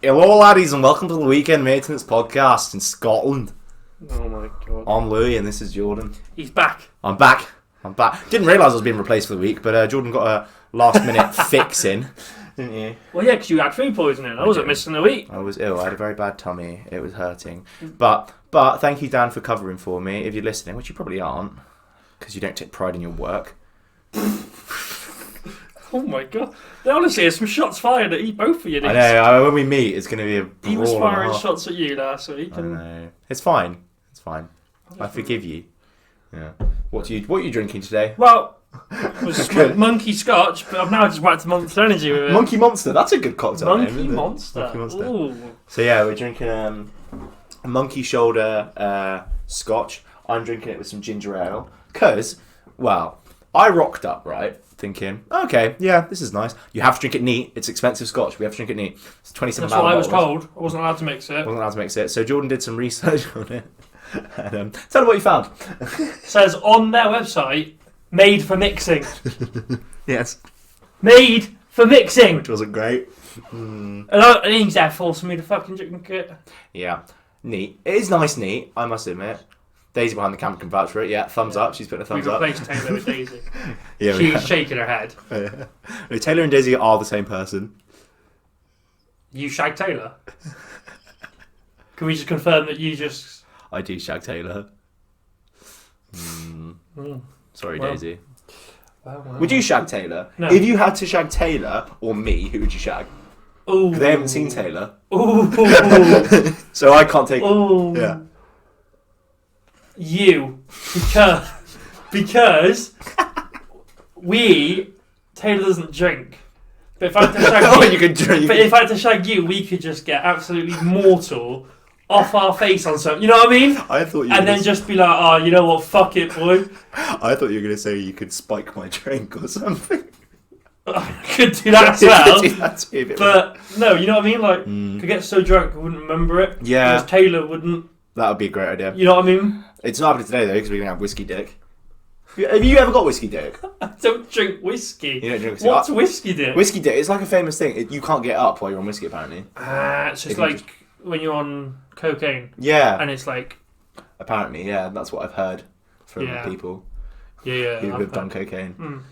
Hello laddies and welcome to the Weekend Maintenance Podcast in Scotland. Oh my god. I'm Louis and this is Jordan. He's back. I'm back. Didn't realise I was being replaced for the week, but Jordan got a last minute fix in, didn't you? Well, yeah, because you had food poisoning. I wasn't missing a week. I was ill. I had a very bad tummy. It was hurting. But thank you, Dan, for covering for me. If you're listening, which you probably aren't, because you don't take pride in your work. Oh my god. Honestly, there's some shots fired at both of you. I know. When we meet, it's going to be a brawl. He was firing shots at you last week. I know. It's fine. I forgive you. Yeah. What are you drinking today? Well, it was Monkey Scotch, but I've now just whacked Monster Energy with it. Monkey Monster. That's a good cocktail name, isn't it? Monster. Ooh. So yeah, we're drinking a Monkey Shoulder Scotch. I'm drinking it with some ginger ale. Because, well, I rocked up, right? Thinking, okay, yeah, this is nice. You have to drink it neat. It's expensive Scotch. We have to drink it neat. It's 27 That's what I was told. I wasn't allowed to mix it. So Jordan did some research on it. And, tell me what you found. It says on their website, made for mixing. Yes. Made for mixing. Which wasn't great. And he's there forcing me to fucking drink it. Yeah. Neat. It is nice neat, I must admit. Daisy behind the camera can vouch for it. Yeah, thumbs up. She's putting a thumbs up. We replaced Taylor with Daisy. Yeah, She's shaking her head. No, Taylor and Daisy are the same person. You shag Taylor? Can we just confirm that you just... I do shag Taylor. Sorry, Daisy. Well. Would you shag Taylor? No. If you had to shag Taylor or me, who would you shag? Ooh. They haven't seen Taylor. Ooh. So I can't take... Ooh. Yeah. You. Because Taylor doesn't drink. But if I had to shag you could drink. But if I had to shag you, we could just get absolutely mortal off our face on something. You know what I mean? I thought you. And then just be like, oh, you know what? Fuck it, boy. I thought you were going to say you could spike my drink or something. I could do that as well. Do that too, but no, you know what I mean? Like, could get so drunk I wouldn't remember it. Yeah. Because Taylor wouldn't. That would be a great idea. You know what I mean? It's not happening today though, because we're going to have whiskey dick. Have you ever got whiskey dick? I don't drink whiskey. You don't drink whiskey? What's whiskey dick? Whiskey dick, it's like a famous thing. You can't get up while you're on whiskey, apparently. It's just like when you're on cocaine. Yeah. And it's like... Apparently, yeah. That's what I've heard from people Yeah. who have done cocaine.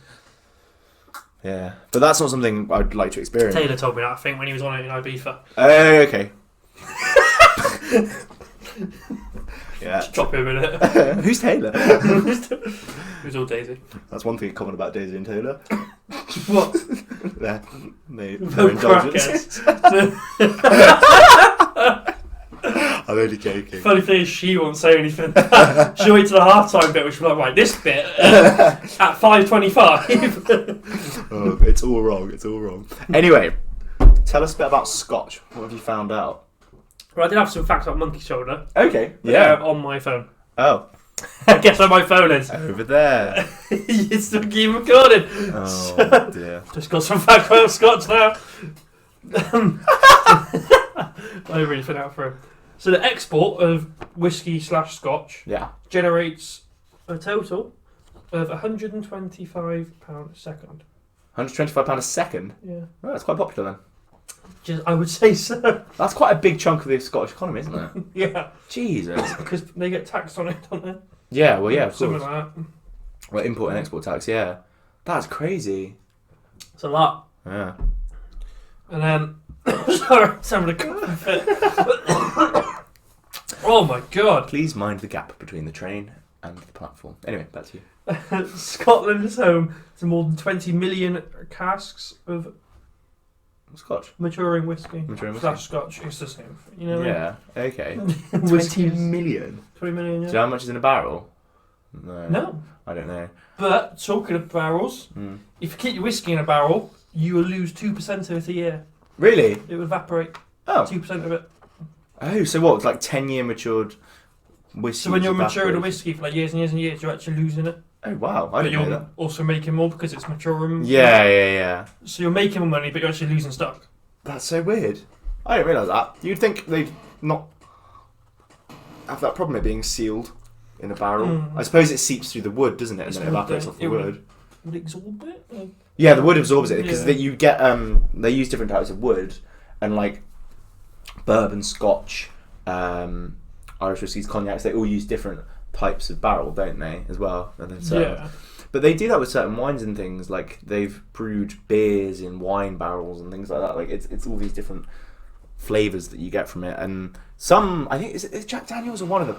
Yeah. But that's not something I'd like to experience. Taylor told me that, I think, when he was on it in Ibiza. Oh, okay. Yeah. Just drop him in it. Who's Taylor? Who's all Daisy? That's one thing in common about Daisy and Taylor. What? Their No indulgence. I'm only joking. Funny thing is, she won't say anything. She'll wait to the half-time bit, which will be like, right, this bit at 5:25. Oh, it's all wrong. Anyway, tell us a bit about Scotch. What have you found out? Well, I did have some facts about Monkey Shoulder. Okay. Yeah. On my phone. Oh. Guess where my phone is? Over there. You still keep recording. Oh, dear. Just got some facts about Scotch now. I really fit out for him. So the export of whiskey/Scotch generates a total of £125 a second. £125 a second? Yeah. Oh, that's quite popular then. I would say so. That's quite a big chunk of the Scottish economy, isn't it? Yeah. Jesus. Because they get taxed on it, don't they? Yeah, well, yeah, of Something course. like that. Well, import and export tax, yeah. That's crazy. It's a lot. Yeah. And then... Sorry, I'm having a cough fit. Oh my god. Please mind the gap between the train and the platform. Anyway, back to you. Scotland is home to more than 20 million casks of Scotch. maturing whiskey. Scotch. It's the same. You know what Yeah, okay. I mean? 20 million? 20 million, yeah. Do you know how much is in a barrel? No. I don't know. But, talking of barrels, if you keep your whiskey in a barrel, you will lose 2% of it a year. Really? It would evaporate. Oh. 2% of it. Oh, so what? It's like 10-year matured whiskey. So when you're maturing a whiskey for like years and years and years, you're actually losing it. Oh, wow. I didn't know that. But you're also making more because it's maturing. Yeah. So you're making more money, but you're actually losing stock. That's so weird. I didn't realise that. You'd think they'd not have that problem of being sealed in a barrel. I suppose it seeps through the wood, doesn't it? And then it evaporates off the wood. Would it absorb it? Yeah, the wood absorbs it because you get they use different types of wood, and like bourbon, Scotch, Irish whiskies, cognacs. They all use different types of barrel, don't they, as well? And then but they do that with certain wines and things. Like they've brewed beers in wine barrels and things like that. Like it's all these different flavors that you get from it. And some, I think, is Jack Daniels or one of them.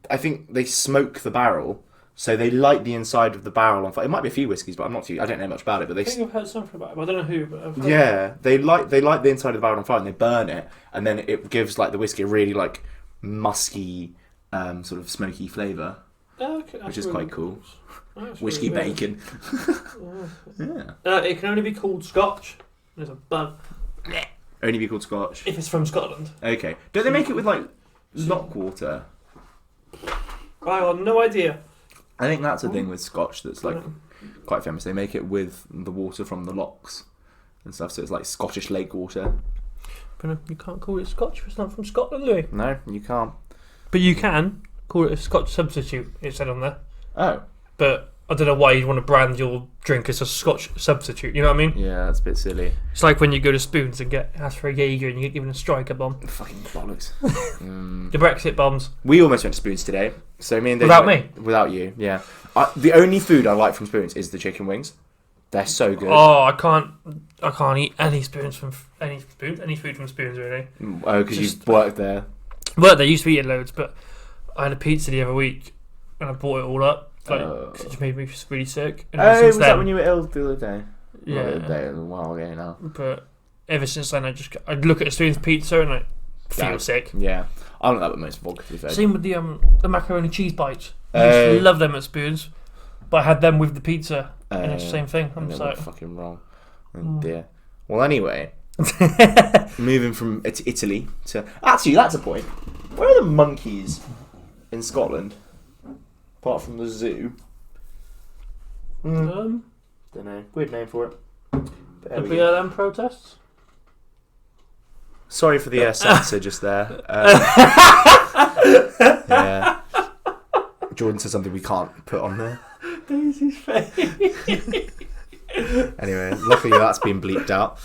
I think they smoke the barrel. So they light the inside of the barrel on fire. It might be a few whiskies, but I don't know much about it. But I think I've heard something about it. I don't know who, but I've heard they light the inside of the barrel on fire and they burn it, and then it gives like the whiskey a really like musky, sort of smoky flavour, which is really quite cool. Whiskey really bacon. Yeah. It can only be called Scotch. There's a bun. Only be called Scotch if it's from Scotland. Okay. Don't they make it with like Loch water? I have no idea. I think that's a thing with Scotch that's like quite famous. They make it with the water from the lochs and stuff, so it's like Scottish lake water. But you can't call it Scotch if it's not from Scotland, Louis. No, you can't. But you can call it a Scotch substitute, it said on there. Oh. But I don't know why you'd want to brand your drink as a Scotch substitute, you know what I mean? Yeah, that's a bit silly. It's like when you go to Spoons and ask for a Jaeger and you get given a striker bomb. Fucking bollocks. The Brexit bombs. We almost went to Spoons today. So me and Dave without you, yeah. The only food I like from Spoons is the chicken wings. They're so good. Oh, I can't eat any food from Spoons really. Oh, because you've worked there. Well, they used to eat it loads, but I had a pizza the other week and I bought it all up. Like, cause it just made me really sick. And was that when you were ill the other day? Yeah. Not the other day, a while ago now. But ever since then, I'd look at a Spoon's pizza and I feel sick. Yeah, I don't know that with most vodka. Same with the macaroni cheese bites. I used to love them at Spoons, but I had them with the pizza, and it's the same thing. I'm just like, fucking wrong. Oh dear. Well, anyway, moving from Italy to actually, that's a point. Where are the monkeys in Scotland? Apart from the zoo. Don't know. Weird name for it. Did we hear them protests? Sorry for the censor just there. Yeah. Jordan said something we can't put on there. Daisy's face. Anyway, luckily that's been bleeped out.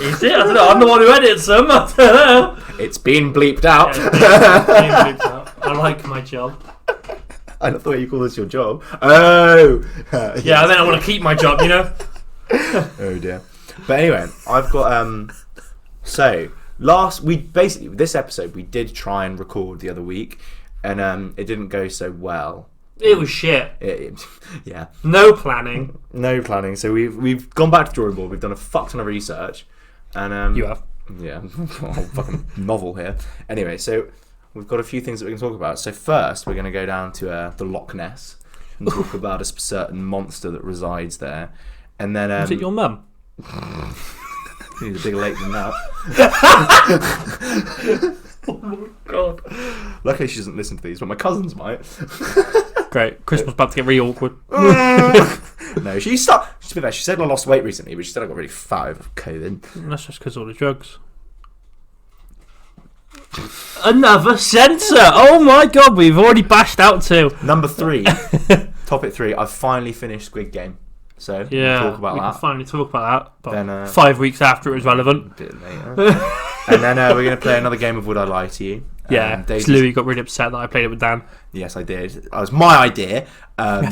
Is it? I don't know. I'm the one who edits them. I don't know. It's been bleeped out. Yeah, it's been bleeped out. I like my job. I don't know why you call this your job. Oh! Yeah, I mean, I want to keep my job, you know? Oh dear. But anyway, I've got... So, this episode, we did try and record the other week, and it didn't go so well. It was shit. Yeah. No planning. No planning. So we've gone back to the drawing board. We've done a fuck ton of research. And you have? Yeah. Whole fucking novel here. Anyway, so... We've got a few things that we can talk about. So first, we're going to go down to the Loch Ness and talk about a certain monster that resides there. And then... Is it your mum? He's a bigger lake than that. Oh my god. Luckily she doesn't listen to these, but my cousins might. Great. Christmas about to get really awkward. No, she said I lost weight recently, but she said I got really fat over COVID. That's just because of all the drugs. Another censor. Oh my god, we've already bashed out two. Number 3. Topic 3. I've finally finished Squid Game. So yeah, we'll talk about that. Can finally talk about that. But then 5 weeks after it was relevant. A bit later. And then we're going to play another game of Would I Lie to You? Yeah, Louis got really upset that I played it with Dan. Yes, I did. It was my idea.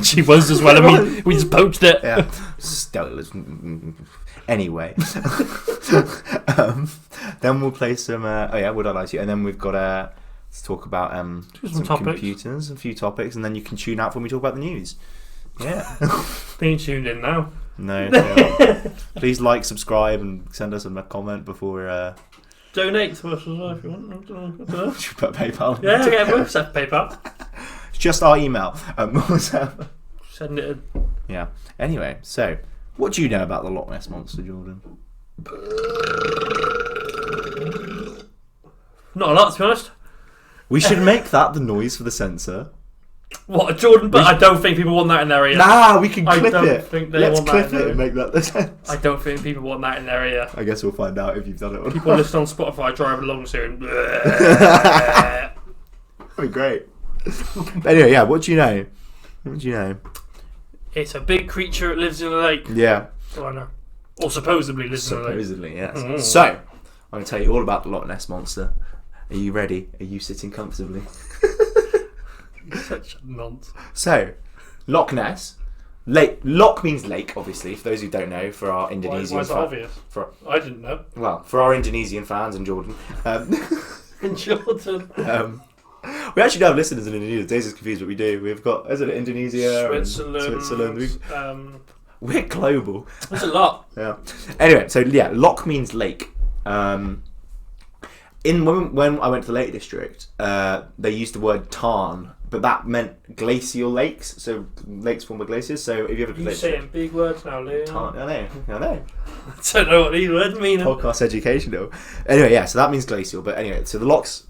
She was as well. I mean, we just poached it. Yeah. Anyway. Then we'll play some... Would I Lie to You? And then we've got to talk about some computers, a few topics, and then you can tune out when we talk about the news. Yeah. Being tuned in now. No. Please like, subscribe, and send us a comment before... Donate to us as well if you want. Should we put PayPal? Yeah, we'll set PayPal. It's just our email. Send it in. Yeah. Anyway, so what do you know about the Loch Ness monster, Jordan? Not a lot, to be honest. We should make that the noise for the censor. What, a Jordan? But I don't think people want that in their ear. Nah, we can clip it. I don't think they want that. Let's clip it and make that the sense. I don't think people want that in their ear. I guess we'll find out if you've done it or not. People listen on Spotify driving along soon. That'd be great. But anyway, yeah, what do you know? What do you know? It's a big creature that lives in a lake. Yeah. Oh, I know. Or supposedly lives in a lake. Supposedly, yes. So, I'm going to tell you all about the Loch Ness Monster. Are you ready? Are you sitting comfortably? Such nonsense. So, Loch Ness. Loch means lake, obviously, for those who don't know, for our Indonesian fans. Why is that obvious? I didn't know. Well, for our Indonesian fans and Jordan. In Jordan. We actually don't have listeners in Indonesia. Days is confused, but we do. We've got, isn't it, Indonesia, Switzerland. We're global. There's a lot. Yeah. Anyway, so yeah, Loch means lake. When I went to the Lake District, they used the word tarn, but that meant glacial lakes. So lakes formed by glaciers. So if you ever you saying big words now, Liam. Tarn, I know. I don't know what these words mean. Podcast educational. Anyway, yeah. So that means glacial. But anyway, so the lochs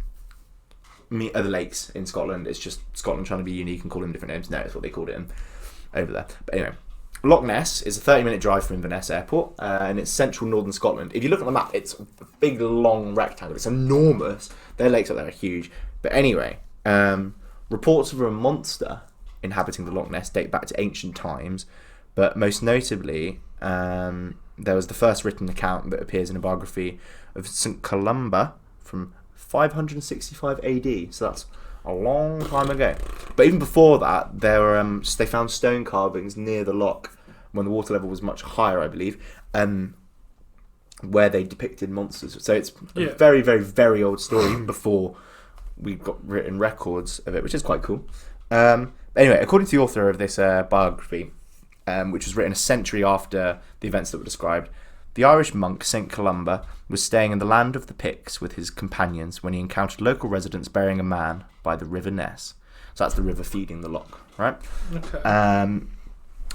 are the lakes in Scotland. It's just Scotland trying to be unique and call them different names. No, that's what they called it over there. But anyway. Loch Ness is a 30-minute drive from Inverness Airport, and it's central northern Scotland. If you look at the map, it's a big, long rectangle. It's enormous. Their lakes up there are huge. But anyway, reports of a monster inhabiting the Loch Ness date back to ancient times, but most notably, there was the first written account that appears in a biography of St Columba from 565 AD. So that's a long time ago. But even before that, they found stone carvings near the loch when the water level was much higher, I believe, where they depicted monsters. So it's a very, very, very old story, even before we got written records of it, which is quite cool. Anyway, according to the author of this biography, which was written a century after the events that were described, the Irish monk St Columba was staying in the land of the Picts with his companions when he encountered local residents burying a man by the River Ness. So that's the river feeding the loch, right? Okay.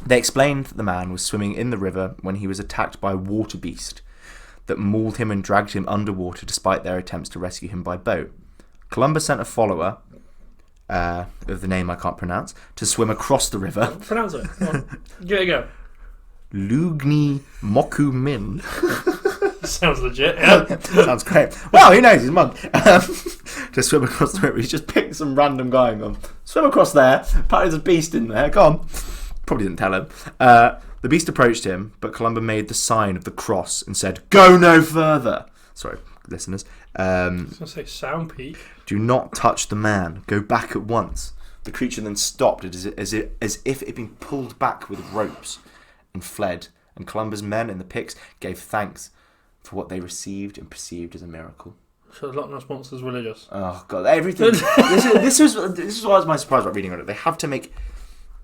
They explained that the man was swimming in the river when he was attacked by a water beast that mauled him and dragged him underwater despite their attempts to rescue him by boat. Columba sent a follower, of the name I can't pronounce, to swim across the river. Pronounce it. Come on. Give it a go. Lugni Moku Min. Sounds legit. Yeah. Sounds great. Well, who knows? He's a monk. To swim across the river. He just picked some random guy and gone, swim across there. Apparently there's a beast in there. Go on. Probably didn't tell him. The beast approached him, but Columba made the sign of the cross and said, "Go no further." Sorry, listeners. I was going to say sound peak. Do not touch the man. Go back at once. The creature then stopped as if it had been pulled back with ropes and fled. And Columba's men and the Picts gave thanks for what they received and perceived as a miracle. So the Loch Ness Monster's religious. Oh god, everything. this is what was my surprise about reading it. They have to make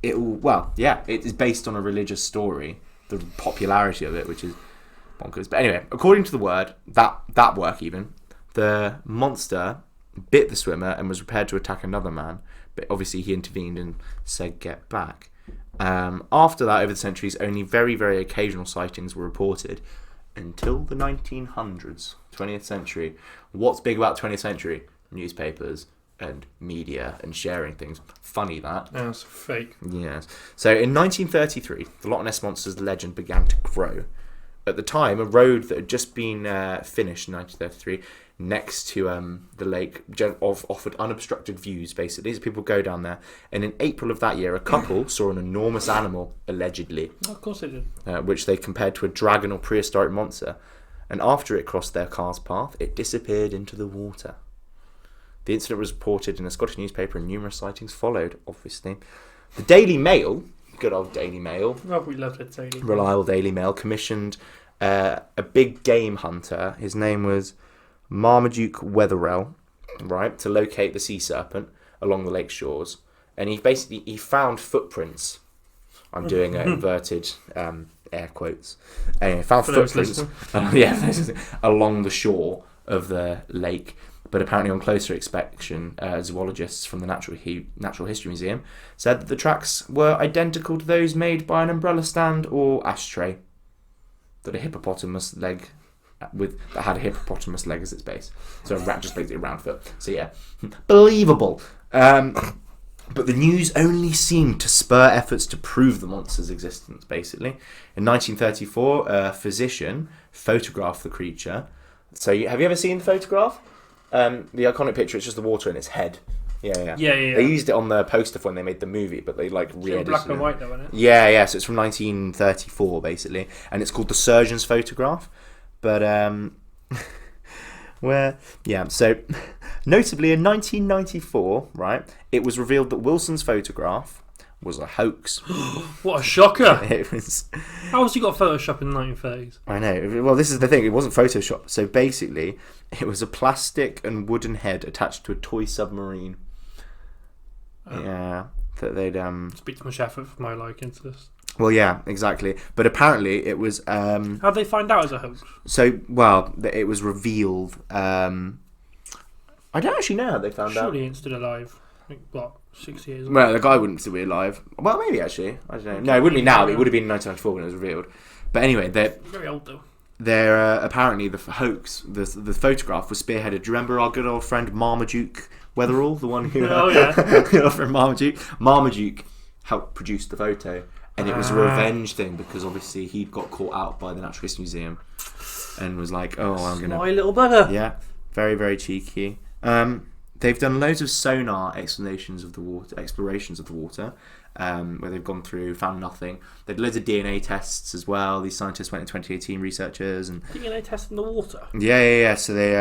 it all. Well, yeah, it is based on a religious story. The popularity of it, which is bonkers. But anyway, according to the word that work even, the monster bit the swimmer and was prepared to attack another man, but obviously he intervened and said, "Get back." After that, over the centuries, only very, very occasional sightings were reported until the 1900s, 20th century. What's big about 20th century? Newspapers and media and sharing things. Funny that. That's fake. Yes. So in 1933, the Loch Ness Monster's legend began to grow. At the time, a road that had just been finished in 1933 next to the lake offered unobstructed views, basically, as people go down there. And in April of that year, a couple saw an enormous animal, allegedly. Of course they did. Which they compared to a dragon or prehistoric monster. And after it crossed their car's path, it disappeared into the water. The incident was reported in a Scottish newspaper and numerous sightings followed, obviously. The Daily Mail, good old Daily Mail. Oh, we loved it, Daily Mail. Reliable Daily Mail, commissioned a big game hunter. His name was Marmaduke Wetherell, right, to locate the sea serpent along the lake shores. And he found footprints. I'm doing inverted air quotes. Anyway, found footprints along the shore of the lake. But apparently on closer inspection, zoologists from the Natural History Museum said that the tracks were identical to those made by an umbrella stand or ashtray. That a hippopotamus leg that had a hippopotamus leg as its base. So a rat just basically a round foot. So yeah, believable. But the news only seemed to spur efforts to prove the monster's existence, basically. In 1934, a physician photographed the creature. So have you ever seen the photograph? The iconic picture, it's just the water in its head. Yeah. They used it on the poster for when they made the movie, but they re-edited black and it. white though, isn't it? Yeah. So it's from 1934, basically, and it's called the surgeon's photograph. But So notably in 1994, right, it was revealed that Wilson's photograph was a hoax. What a shocker! It was. How has he got Photoshop in the 1930s? I know. Well, this is the thing. It wasn't Photoshop. So basically, it was a plastic and wooden head attached to a toy submarine. Yeah, that they'd Speak to my chef for my liking to this. Well, yeah, exactly. But apparently, it was. How'd they find out as a hoax? So, it was revealed. I don't actually know how they found out. Surely he's still alive. I think, what, 6 years ago? Well, the guy wouldn't still be alive. Well, maybe actually. I don't know. No, it wouldn't be now. It would have been in 1994 when it was revealed. But anyway, they're very old though. They're apparently the hoax. The photograph was spearheaded. Do you remember our good old friend Marmaduke Weatherall, the one who? Oh yeah. Our friend Marmaduke. Marmaduke helped produce the photo, and it was a revenge thing because obviously he'd got caught out by the Natural History Museum, and was like, "Oh, I'm gonna." My little brother. Yeah, very very cheeky. They've done loads of sonar explorations of the water, where they've gone through, found nothing. They did loads of DNA tests as well. These scientists went in 2018, researchers, and DNA tests in the water. Yeah. So they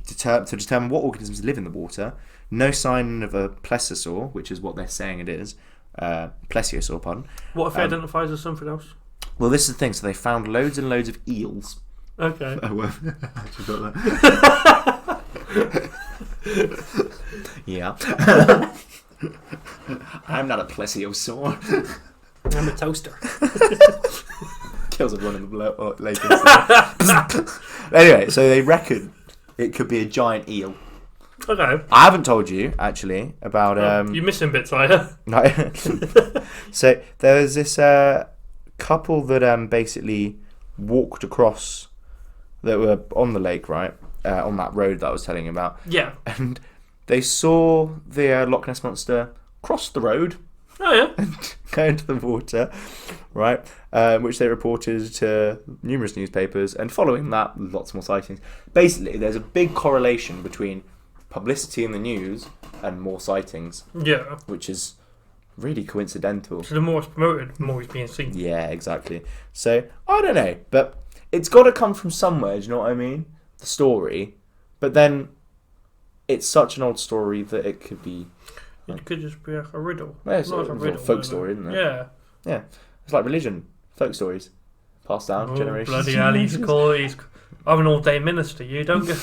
to determine what organisms live in the water. No sign of a plesiosaur, which is what they're saying it is. Plesiosaur, pardon. What if it identifies as something else? Well, this is the thing. So they found loads and loads of eels. Okay. Oh, well, I just got that. Yeah. I'm not a plesiosaur. I'm a toaster. Kills everyone in the lake. Anyway, so they reckon it could be a giant eel. Okay. I haven't told you actually about. You're missing bits, are you? No. So there was this couple that basically walked across, that were on the lake, right, on that road that I was telling you about. Yeah. And they saw the Loch Ness monster cross the road. Oh yeah. And go into the water, right? Which they reported to numerous newspapers, and following that, lots more sightings. Basically, there's a big correlation between publicity in the news and more sightings. Yeah. Which is really coincidental. So the more it's promoted, the more it's being seen. Yeah, exactly. So, I don't know, but it's got to come from somewhere, do you know what I mean? The story. But then, it's such an old story that it could be... It could just be like a riddle. Yeah, it's a folk story, isn't it? Yeah. Yeah. It's like religion. Folk stories. Passed down generations. Bloody hell, he's I'm an all-day minister, you don't get...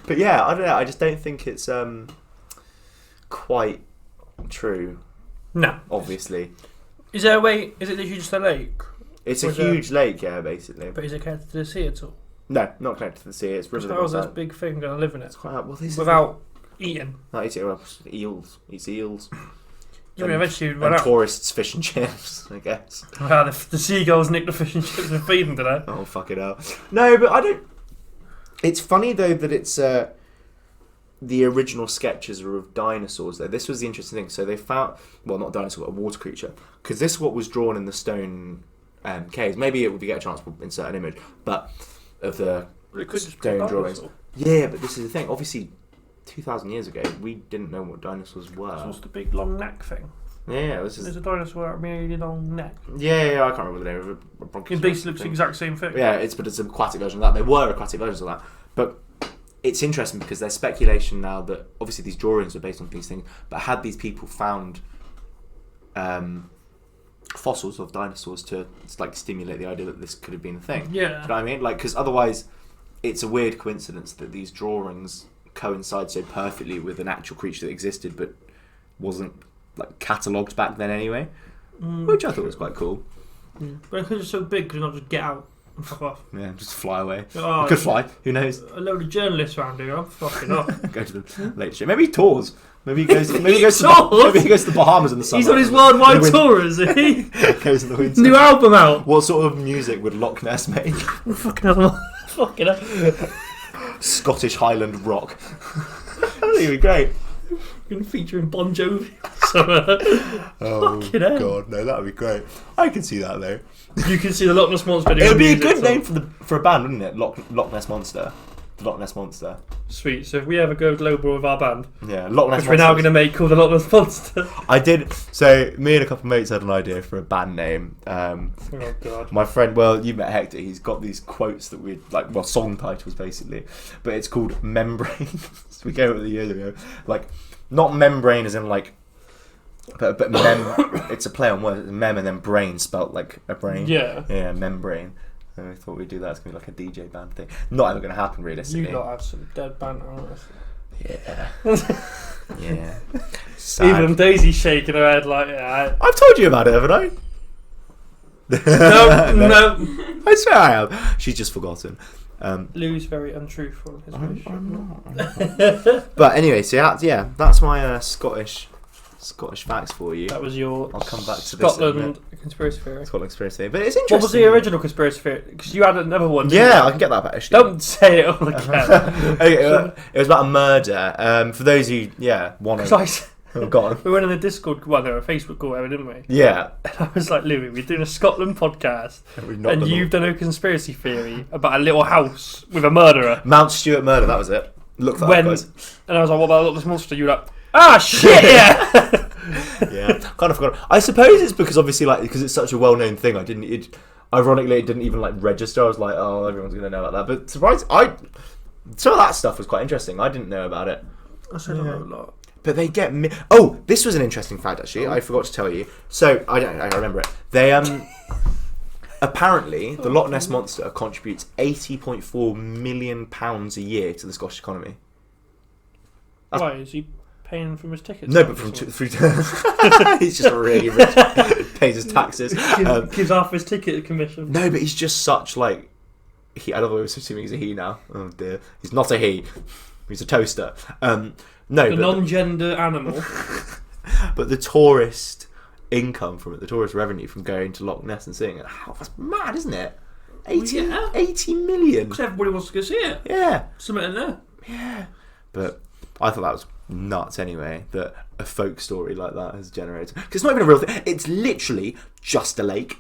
But yeah, I don't know. I just don't think it's quite true. No. Obviously. Is there a way... Is it literally just a lake? It's a huge lake, yeah, basically. But is it connected to the sea at all? No, not connected to the sea. It's river. How's this big thing going to live in it? It's quite well, this without eating? No, eats eels. Eats eels. You mean eventually and tourists fish and chips, I guess. Wow, the seagulls nick the fish and chips and feed them today. Oh, fuck it up. No, but I don't... It's funny, though, that it's... the original sketches are of dinosaurs, though. This was the interesting thing. So they found... Well, not a dinosaur, but a water creature. Because this is what was drawn in the stone caves. Maybe if we get a chance, we'll insert an image. But... of the stone drawings. Yeah, but this is the thing. Obviously, 2,000 years ago, we didn't know what dinosaurs were. So what's the big long neck thing? Yeah, this is... There's a dinosaur with a really long neck. Yeah, I can't remember the name of it. It basically looks the exact same thing. Yeah, it's an aquatic version of that. There were aquatic versions of that. But it's interesting because there's speculation now that obviously these drawings are based on these things, but had these people found fossils of dinosaurs to like stimulate the idea that this could have been a thing. Yeah. Do you know what I mean? Like, because otherwise it's a weird coincidence that these drawings coincide so perfectly with an actual creature that existed but wasn't like catalogued back then anyway, which I thought was quite cool. But because it's so big, could you not just get out and fuck off? Yeah, just fly away. Oh, could fly, who knows? A load of journalists around here, I'm fucking up. Go to the late show. Maybe he tours. Maybe he goes to the Bahamas in the summer. He's on his worldwide tour, is he? Goes in the winter. New album out. What sort of music would Loch Ness make? Fucking hell. Scottish Highland rock. That'd be great. Going to feature in Bon Jovi. Oh god, no, that'd be great. I can see that though. You can see the Loch Ness Monster. It would be a good name for a band, wouldn't it? Loch Ness Monster. the Loch Ness Monster. Sweet. So if we ever go global with our band, yeah, Loch Ness which we're now going to make called the Loch Ness Monster. I did. So me and a couple of mates had an idea for a band name. Oh God. My friend, well, you met Hector. He's got these quotes that we like, well, song titles basically, but it's called Membrane. We came up with it years ago. Like, not membrane as in like, but it's a play on words. It's mem and then brain spelt like a brain. Yeah. Yeah, membrane. And we thought we'd do that. It's gonna be like a DJ band thing. Not ever gonna happen realistically. You lot have some dead banter on us. Yeah. Yeah. Sad. Even Daisy's shaking her head like, yeah. I've told you about it, haven't I? No. I swear I have. She's just forgotten. Lou's very untruthful in his relationship. I'm not. But anyway, so yeah, that's my Scottish facts for you. That was your I'll come back to Scotland conspiracy theory. Scotland conspiracy theory, but it's interesting. What was the original conspiracy theory? Because you had another one. Yeah, I can get that back. Actually. Don't say it all again. Okay, it was about a murder. For those who, want to. Oh, go on. We went on a Discord, a Facebook call, didn't we? Yeah. And I was like, Louis, we're doing a Scotland podcast, and you've done a conspiracy theory about a little house with a murderer. Mount Stuart murder, that was it. Look that up, guys. And I was like, what about this monster? You were like, shit, yeah. Yeah, kind of forgot. I suppose it's because obviously, because it's such a well-known thing. Ironically, it didn't even register. I was like, oh, everyone's gonna know about that. But some of that stuff was quite interesting. I didn't know about it. I said a lot. But they get oh, this was an interesting fact actually. I forgot to tell you. So I remember it. They apparently the Loch Ness Monster contributes £80.4 million a year to the Scottish economy. Why is he paying from his tickets? No, but through he's just really rich. Pays his taxes. Gives half his ticket commission. No, but he's just such I don't know. We're assuming he's a he now. Oh dear, he's not a he. He's a toaster. No, the non-gender animal. But the tourist income from it, the tourist revenue from going to Loch Ness and seeing it, that's mad, isn't it? 80 million. Because everybody wants to go see it. Yeah. Something in there. Yeah. But I thought that was nuts anyway, that a folk story like that has generated. Because it's not even a real thing. It's literally just a lake.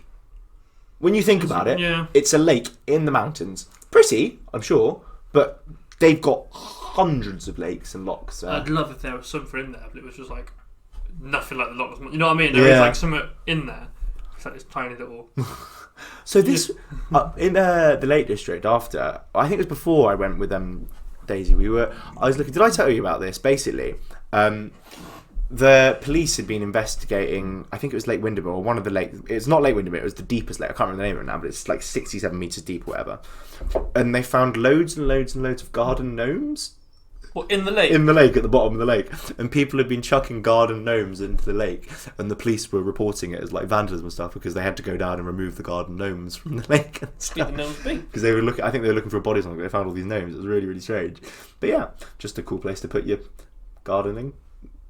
When you think about it, it's a lake in the mountains. Pretty, I'm sure, but they've got hundreds of lakes and lochs. I'd love if there was something in there, but it was just nothing like the Loch Ness. You know what I mean? There is something in there. It's like this tiny little. So this in the Lake District after, I think it was before I went with Daisy. I was looking. Did I tell you about this? Basically, the police had been investigating. I think it was Lake Windermere or one of the lakes. It's not Lake Windermere. It was the deepest lake. I can't remember the name of it now, but it's 67 meters deep, or whatever. And they found loads and loads and loads of garden gnomes. What, in the lake? In the lake, at the bottom of the lake. And people had been chucking garden gnomes into the lake. And the police were reporting it as vandalism and stuff because they had to go down and remove the garden gnomes from the lake and stuff. Because they were looking, I think they were looking for a body or something. They found all these gnomes. It was really, really strange. But yeah, just a cool place to put your gardening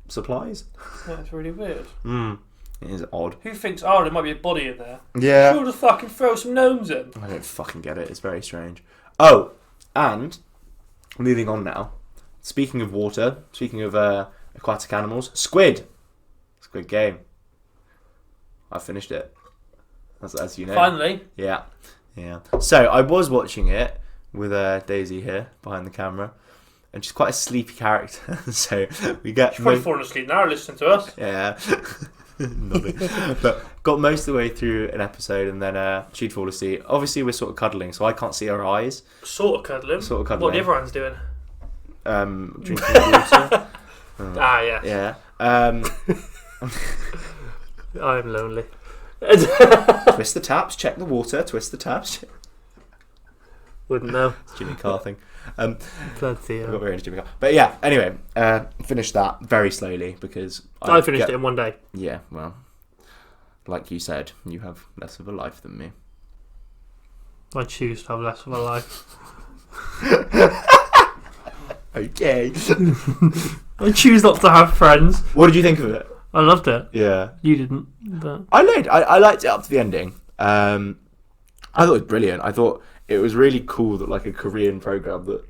supplies. That's really weird. It is odd. Who thinks, there might be a body in there? Yeah. Sure, just fucking throw some gnomes in. I don't fucking get it. It's very strange. Oh, and moving on now. Speaking of water, speaking of aquatic animals, Squid Game. I finished it, as you know. Finally. Yeah. So I was watching it with Daisy here behind the camera, and she's quite a sleepy character. So we get. She's probably falling asleep now listening to us. Yeah. But got most of the way through an episode, and then she'd fall asleep. Obviously, we're sort of cuddling, so I can't see her eyes. Sort of cuddling. What the other one's doing? Drinking water. Yeah. I'm lonely. Twist the taps, check the water. Twist the taps. Wouldn't know. It's Jimmy Carr thing. Bloody I got very into Jimmy Carr. But yeah, anyway, finished that very slowly because I finished it in one day. Yeah, well, like you said, you have less of a life than me. I choose to have less of a life. Okay. I choose not to have friends. What did you think of it? I loved it. Yeah. You didn't, but I liked it up to the ending. I thought it was brilliant. I thought it was really cool that a Korean program that.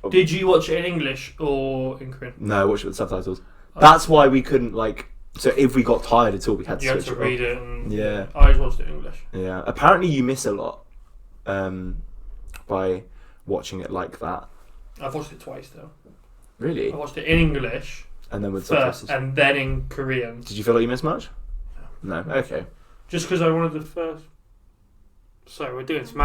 Did you watch it in English or in Korean? No, I watched it with subtitles. That's why we couldn't So if we got tired at all, we had to switch it. You had to read it. And yeah. I just watched it in English. Yeah. Apparently, you miss a lot by watching it like that. I've watched it twice though. Really? I watched it in English And then with first, subtitles. and then in Korean. Did you feel like you missed much? No. Okay. Just because I wanted the first. Sorry, we're doing some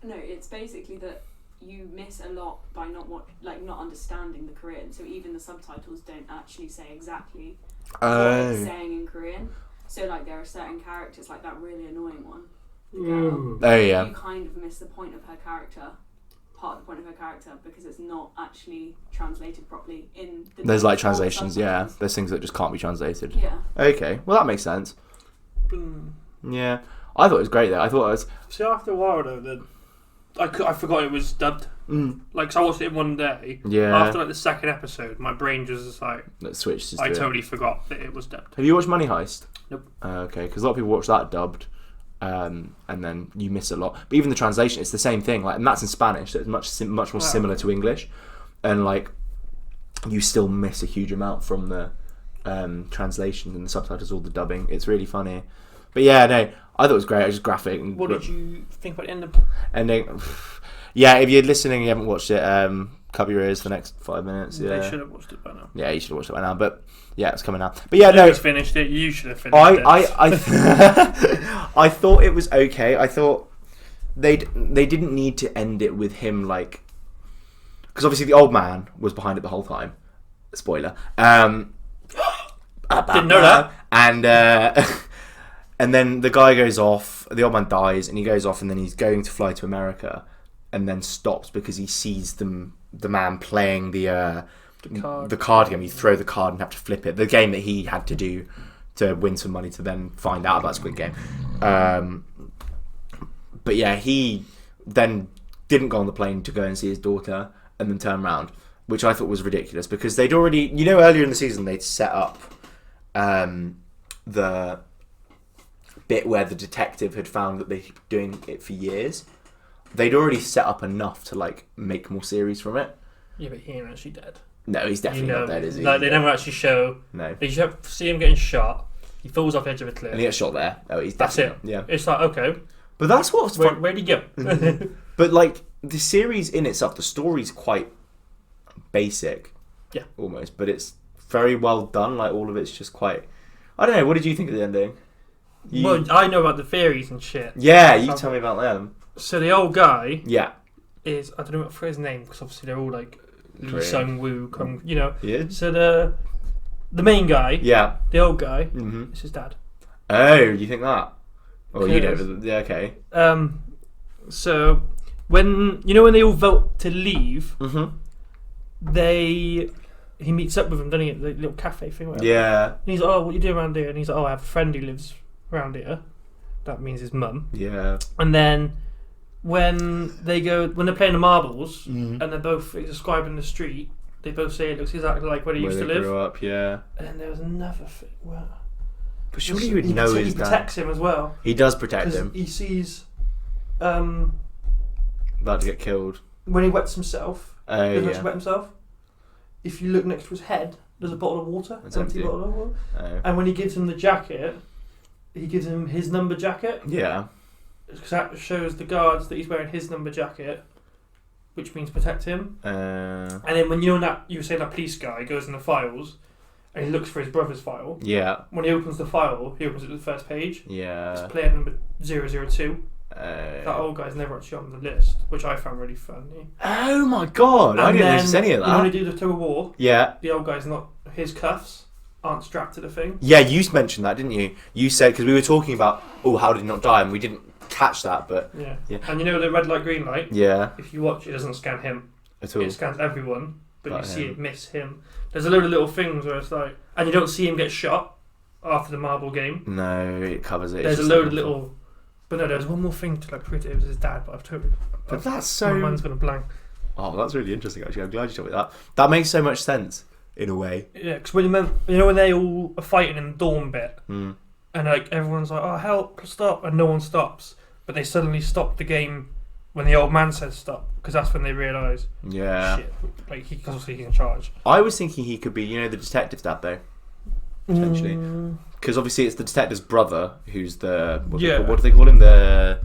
No, it's basically that you miss a lot by not understanding the Korean. So even the subtitles don't actually say exactly what it's saying in Korean. So like there are certain characters, like that really annoying one. The girl, Oh yeah. you kind of miss the point of her character. Part of the point of her character because it's not actually translated properly in the There's like translations, yeah. There's things that just can't be translated. Yeah. Okay, well that makes sense. Yeah, I thought it was great though. I thought it was. See, after a while though, I forgot it was dubbed. Like, so I watched it in one day. Yeah. After like the second episode, my brain just like That switched. I totally forgot that it was dubbed. Have you watched Money Heist? Nope. Okay, because a lot of people watch that dubbed, and then you miss a lot. But even the translation, it's the same thing. Like, and that's in Spanish, so it's much more similar to English, and like you still miss a huge amount from the translation and the subtitles, all the dubbing. It's really funny. But yeah, no, I thought it was great. It was just graphic. And what did you think about the end of? ending? Yeah, if you're listening and you haven't watched it, cover your ears for the next 5 minutes. Yeah. They should have watched it by now. Yeah, you should have watched it by now. But yeah, it's coming out. But yeah, no, Nobody's finished it. You should have finished it. I thought it was okay. I thought they didn't need to end it with him like, because obviously the old man was behind it the whole time. Spoiler. Didn't know that. And then the guy goes off. The old man dies, and he goes off, and then he's going to fly to America, and then stops because he sees the man playing the card game. You throw the card and have to flip it. The game that he had to do to win some money to then find out about Squid Game. But yeah, he then didn't go on the plane to go and see his daughter and then turn around, which I thought was ridiculous because they'd already, earlier in the season they'd set up the bit where the detective had found that they'd been doing it for years. They'd already set up enough to like make more series from it. Yeah, but he ain't actually dead. No, he's definitely not dead, is he? Like, they never actually show. No. They just see him getting shot. He falls off the edge of a cliff. And he gets shot there. Oh, he's That's definitely it. Yeah. It's like, okay. But that's what's fun. Where'd he go? But like the series in itself, the story's quite basic. Yeah. Almost. But it's very well done. Like all of it's just quite. I don't know. What did you think of the ending? Well, I know about the theories and shit. Yeah, you tell me about them. So the old guy Yeah. is, I don't know what for his name, because obviously they're all like Lee Korean. Sung-woo, Kung, Yeah. So the main guy, Yeah. the old guy, Mm-hmm. is his dad. Oh, you think that? Oh, you Because- know. Yeah. Okay. So when when they all vote to leave, Mm-hmm. he meets up with them, doesn't he, at the little cafe thing. Whatever. Yeah. And he's like, oh, what you doing around here? And he's like, oh, I have a friend who lives around here. That means his mum. Yeah. And then when they're playing the marbles Mm-hmm. and they're both describing the street, they both say it looks exactly like where he used to live. Grew up, yeah. And then there was another thing. Well, But surely you would know he his dad. protects him as well. He does protect Because him. he sees About to get killed. when he wets himself. Oh Doesn't yeah. actually wet himself. If you look next to his head, there's a bottle of water. It's empty empty. bottle of water. Oh. And when he gives him the jacket, he gives him his number jacket. Yeah. Because that shows the guards that he's wearing his number jacket, which means protect him. Uh, And then when you were saying that police guy goes in the files and he looks for his brother's file. yeah. When he opens the file, he opens it to the first page. Yeah. It's player number 002. That old guy's never actually on the list, which I found really funny. Oh my god! I And didn't then, notice any of You know when that. they do the tug of war, Yeah. the old guy's not, his cuffs aren't strapped to the thing. Yeah, you mentioned that, didn't you? You said, because we were talking about, how did he not die? And we didn't catch that, but Yeah. Yeah. And you know the red light, green light? yeah. If you watch, it doesn't scan him. At all. It scans everyone, but But you see him. it miss him. There's a load of little things where it's like, and you don't see him get shot after the marble game. No, it covers it. There's It's a just load of little, but no, there's one more thing to like prove it was his dad, but I've totally. But that's My so. mind's gonna blank. Oh, that's really interesting. Actually, I'm glad you told me that. That makes so much sense in a way. Yeah, because when when they all are fighting in the dawn bit, Mm. and like everyone's like, "Oh help, stop!" and no one stops, but they suddenly stop the game when the old man says stop, because that's when they realise, Yeah. shit, like he's obviously in charge. I was thinking he could be, the detective's dad though. Potentially. Because obviously it's the detective's brother who's the what Yeah. do they call him? The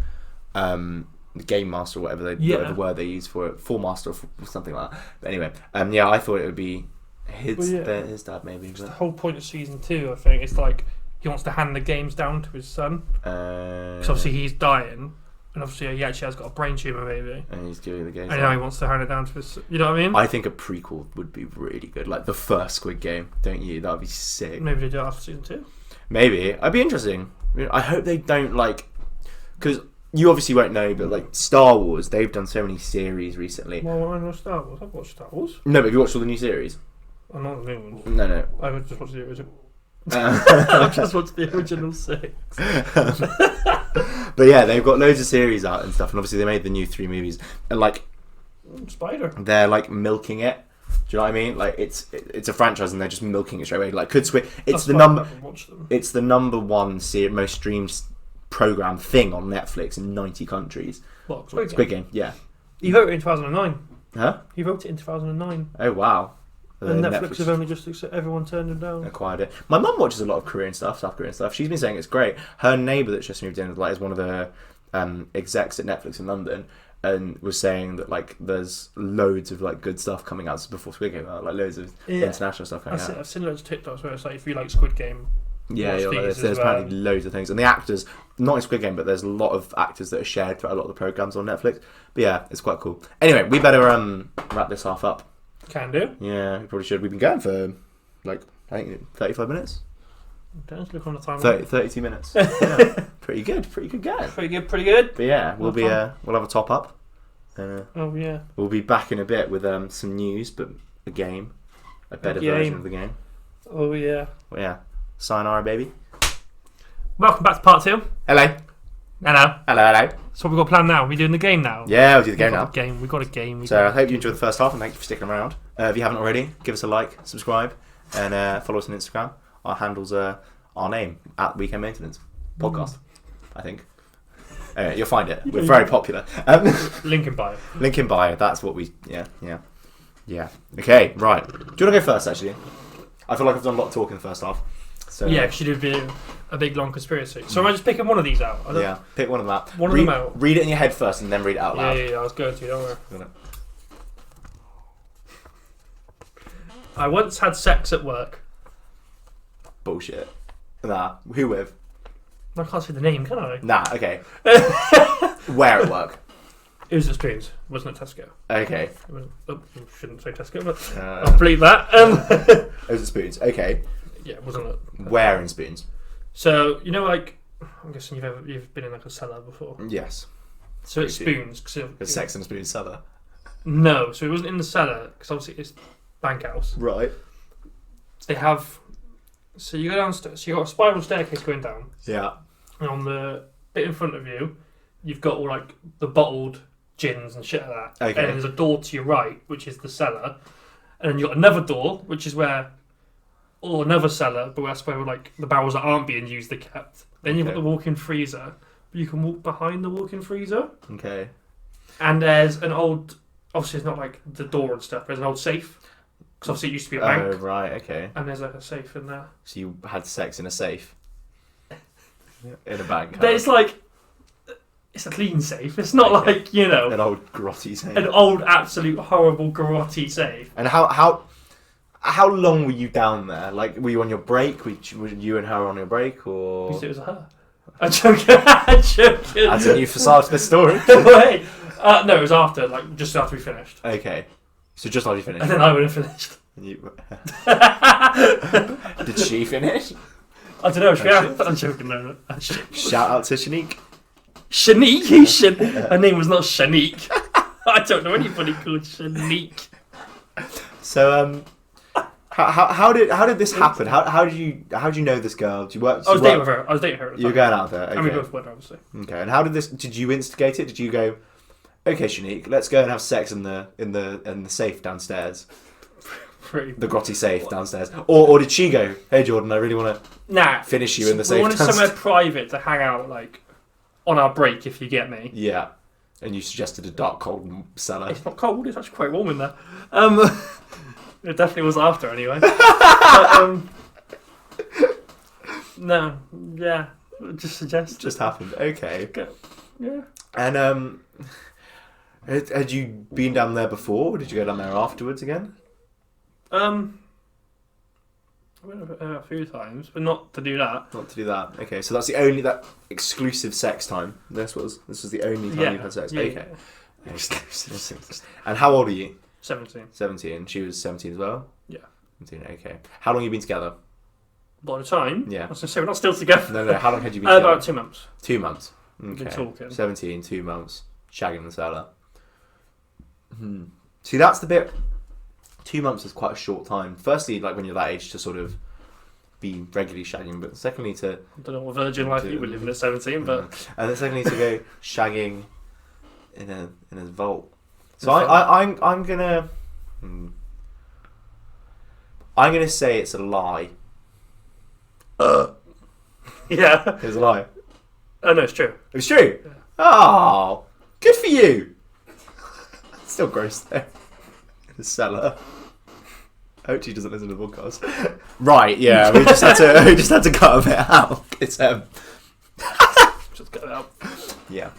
Game Master or whatever the word they use for it, Full Master or something like that. But anyway, I thought it would be his dad maybe. The whole point of season 2, I think, is like he wants to hand the games down to his son. Because obviously he's dying, and obviously he actually has got a brain tumor maybe. And he's giving the games. And now he wants to hand it down to his. You know what I mean? I think a prequel would be really good, like the first Squid Game. Don't you? That would be sick. Maybe they do it after season 2. Maybe. It'd be interesting. I hope they don't because you obviously won't know, but like Star Wars, they've done so many series recently. Well, I know Star Wars. I've watched Star Wars. No, but have you watched all the new series? I'm not the new ones. No. I've just watched the original. I've just watched the original 6. But yeah, they've got loads of series out and stuff, and obviously they made the new 3 movies, and like Spider, they're like milking it. Do you know what I mean? Like it's a franchise, and they're just milking it straight away. Like could Squid? It's the number. It's the number one most streamed program thing on Netflix in 90 countries. What? Squid Game? Yeah. He voted in 2009. Huh? He wrote it in 2009. Oh wow. And Netflix have only just everyone turned him down. Acquired it. My mum watches a lot of Korean stuff, South Korean stuff. She's been saying it's great. Her neighbour that's just moved in is one of the execs at Netflix in London, and was saying that like there's loads of like good stuff coming out before Squid Game out, like loads of international stuff coming out. I've seen loads of TikToks where it's like if you like Squid Game. There's apparently loads of things, and the actors, not in Squid Game, but there's a lot of actors that are shared throughout a lot of the programs on Netflix. But yeah, it's quite cool. Anyway, we better wrap this half up. Can do. Yeah, we probably should. We've been going for like I think 35 minutes. Don't look on the time. 32 minutes. Yeah, pretty good going. Pretty good. But yeah, we'll have a top up. We'll be back in a bit with some news, but a game, a better version of the game. Oh yeah. Well, yeah. Sayonara, baby. Welcome back to part 2. Hello. So what we got planned now? Are we doing the game now? Yeah, we'll do the game now. We got a game. So I hope you enjoyed the first half, and thank you for sticking around. If you haven't already, give us a like, subscribe, and follow us on Instagram. Our handles are our name at Weekend Maintenance Podcast. I think. You'll find it. We're very popular. Link in bio. Link in bio. That's what we. Yeah. Okay. Right. Do you want to go first? Actually, I feel like I've done a lot of talk in the first half. So yeah, she did a big long conspiracy. So am I just picking one of these out? Pick one of them out. One of them out. Read it in your head first, and then read it out loud. Yeah. I was going to. Don't worry. I once had sex at work. Bullshit. Nah. Who with? I can't say the name, can I? Nah. Okay. Where at work? It was at Spoons. It wasn't at Tesco. Okay. Shouldn't say Tesco, but I'll bleep that. It was at Spoons. Okay. Yeah, it wasn't at... Where in Spoons? So, you know, like... I'm guessing you've been in like a cellar before. Yes. So it's Spoons. It's Sex and Spoons cellar. No, so it wasn't in the cellar, because obviously it's bank house. Right. They have... So you go downstairs, so you've got a spiral staircase going down. Yeah. And on the bit in front of you, you've got all like the bottled gins and shit like that. Okay. And there's a door to your right, which is the cellar. And then you've got another door, which is where... Or another cellar, but that's where like the barrels that aren't being used are kept. Then you've got the walk-in freezer, but you can walk behind the walk-in freezer. Okay. And there's an old, obviously it's not like the door and stuff. There's an old safe, because obviously it used to be a bank. Oh right, okay. And there's like a safe in there. So you had sex in a safe in a bank. But it's like it's a clean safe. It's not like an old grotty safe. An old absolute horrible grotty safe. And how long were you down there? Like, were you on your break? Were you and her on your break, or? You said it was a her. I'm joking. As a new facade to this story. Wait. No, it was after, like, just after we finished. Okay. So just after you finished. And then I would have finished. Did she finish? I don't know. I'm joking. No. Shout out to Shanique. Shanique? Who's her name was not Shanique. I don't know anybody called Shanique. So, How did this happen? How did you know this girl? Did you work? I was dating her. At the time. You were going out there. Okay. And we both went, obviously. Okay. And how did this? Did you instigate it? Did you go? Okay, Shanique, let's go and have sex in the safe downstairs. The grotty safe downstairs. Or did she go? Hey Jordan, I really want to finish you in the safe. We wanted somewhere private to hang out, like on our break, if you get me. Yeah. And you suggested a dark, cold cellar. It's not cold. It's actually quite warm in there. It definitely was after, anyway. But, no, yeah, just suggest. Just happened. Okay. Yeah. And had you been down there before? Or did you go down there afterwards again? I went a few times, but not to do that. Not to do that. Okay, so that's the only that exclusive sex time. This was the only time you had sex. Yeah, okay. yeah. And how old are you? 17. 17. She was 17 as well. Yeah. 17. Okay. How long have you been together? By the time, Yeah. I was going to say we're not still together. No. How long had you been together? About 2 months. 2 months. We've Okay. been talking. 17, 2 months. Shagging the cellar. See, that's the bit. 2 months is quite a short time. Firstly, like when you're that age to sort of be regularly shagging, but secondly to I don't know what virgin life you were living at 17, but and then secondly to go shagging in a vault. So I'm gonna say it's a lie. yeah. It's a lie. Oh no, it's true. It's true. Yeah. Oh, good for you. Still gross though. In the cellar. I hope she doesn't listen to the podcast. Right, yeah, we just had to cut a bit out. It's Just get it out. yeah.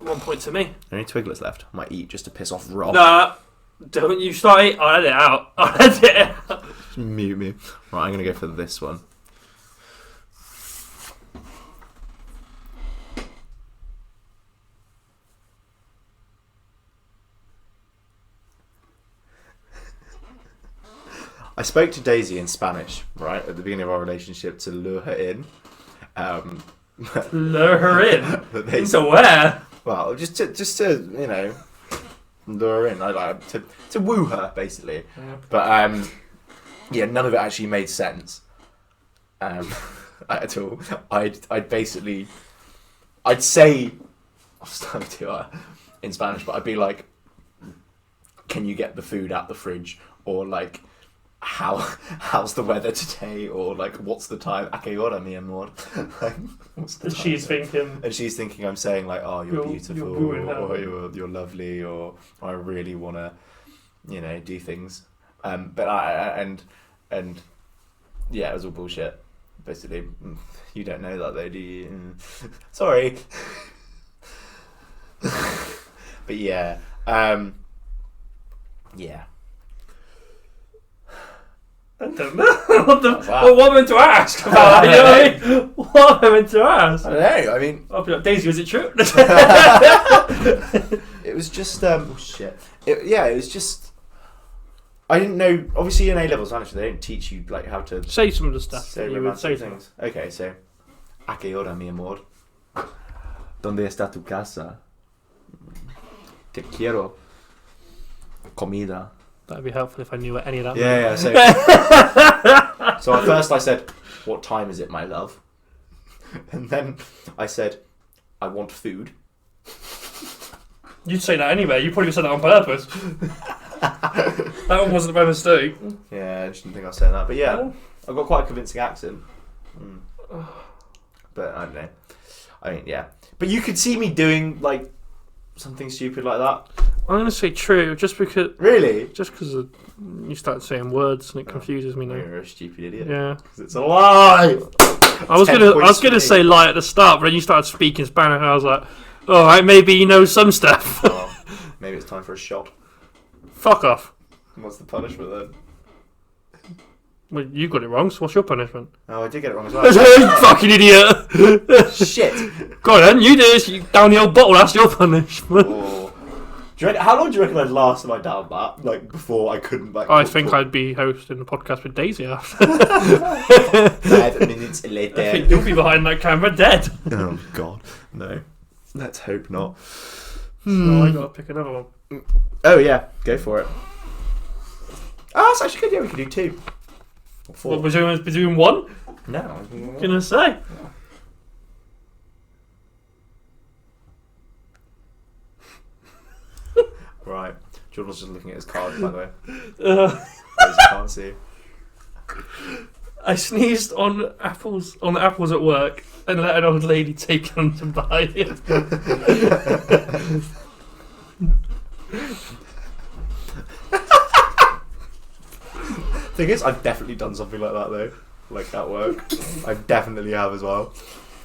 1 point to me. Only Twiglets left. I might eat just to piss off Rob. Nah, don't you start it. I'll edit it out. I'll edit it out. Just mute me. Right, I'm gonna go for this one. I spoke to Daisy in Spanish, right, at the beginning of our relationship to lure her in. Lure her in? They- Into where? Well, just to you know, lure her in. I like to woo her basically. Yeah. But yeah, none of it actually made sense. At all. I'd say I'll start to her in Spanish, but I'd be like, "Can you get the food out the fridge?" Or like, how's the weather today? Or like, what's the time? A qué hora, mi amor? Like, what's the And time? she's thinking. And she's thinking I'm saying like, oh, you're beautiful, you're wooing her. or you're lovely, or I really want to, you know, do things. But and yeah, it was all bullshit. Basically, you don't know that though, do you? Sorry. But yeah, yeah. I don't know. What wow. what am I meant to ask about that? You know what I mean? What am I meant to ask? I don't know. I mean, I'll be like, Daisy, was it true? it was just oh shit. It was just. I didn't know. Obviously, in A-level Spanish, they don't teach you like how to Say some of the stuff say that you would say romantic to them. things. Okay, so a qué hora, mi amor? ¿Dónde está tu casa? Te quiero. Comida. That'd be helpful if I knew what any of that Yeah. So at first I said, "What time is it, my love?" And then I said, "I want food." You'd say that anyway. You probably said that on purpose. That one wasn't by mistake. Yeah, I just didn't think I was saying that. But yeah, I've got quite a convincing accent. But I don't know. I mean, yeah. But you could see me doing like something stupid like that. I'm going to say true, just because Really? you started saying words and it confuses me now. You're a stupid idiot. Yeah. Because it's a lie! I was gonna say lie at the start, but then you started speaking Spanish and I was like, alright, maybe you know some stuff. Well, maybe it's time for a shot. Fuck off. What's the punishment then? Well, you got it wrong, so what's your punishment? Oh, I did get it wrong as well. You fucking idiot! Shit! Go on then, you do this, you down the old bottle, that's your punishment. Oh. How long do you reckon I'd last if I downed that? Like, before I couldn't, like... I think I'd be hosting a podcast with Daisy after. 5 minutes later. I think you'll be behind that camera dead. Oh, God. No. Let's hope not. So I gotta pick another one. Oh, yeah. Go for it. Oh, that's actually good. Yeah, we could do 2. Or 4. What, we're doing one? No. I'm gonna say. Right. Jordan's just looking at his card, by the way. Uh, Because you can't see. I sneezed on the apples at work and let an old lady take them to buy it. Thing is, I've definitely done something like that though. Like at work. I definitely have as well.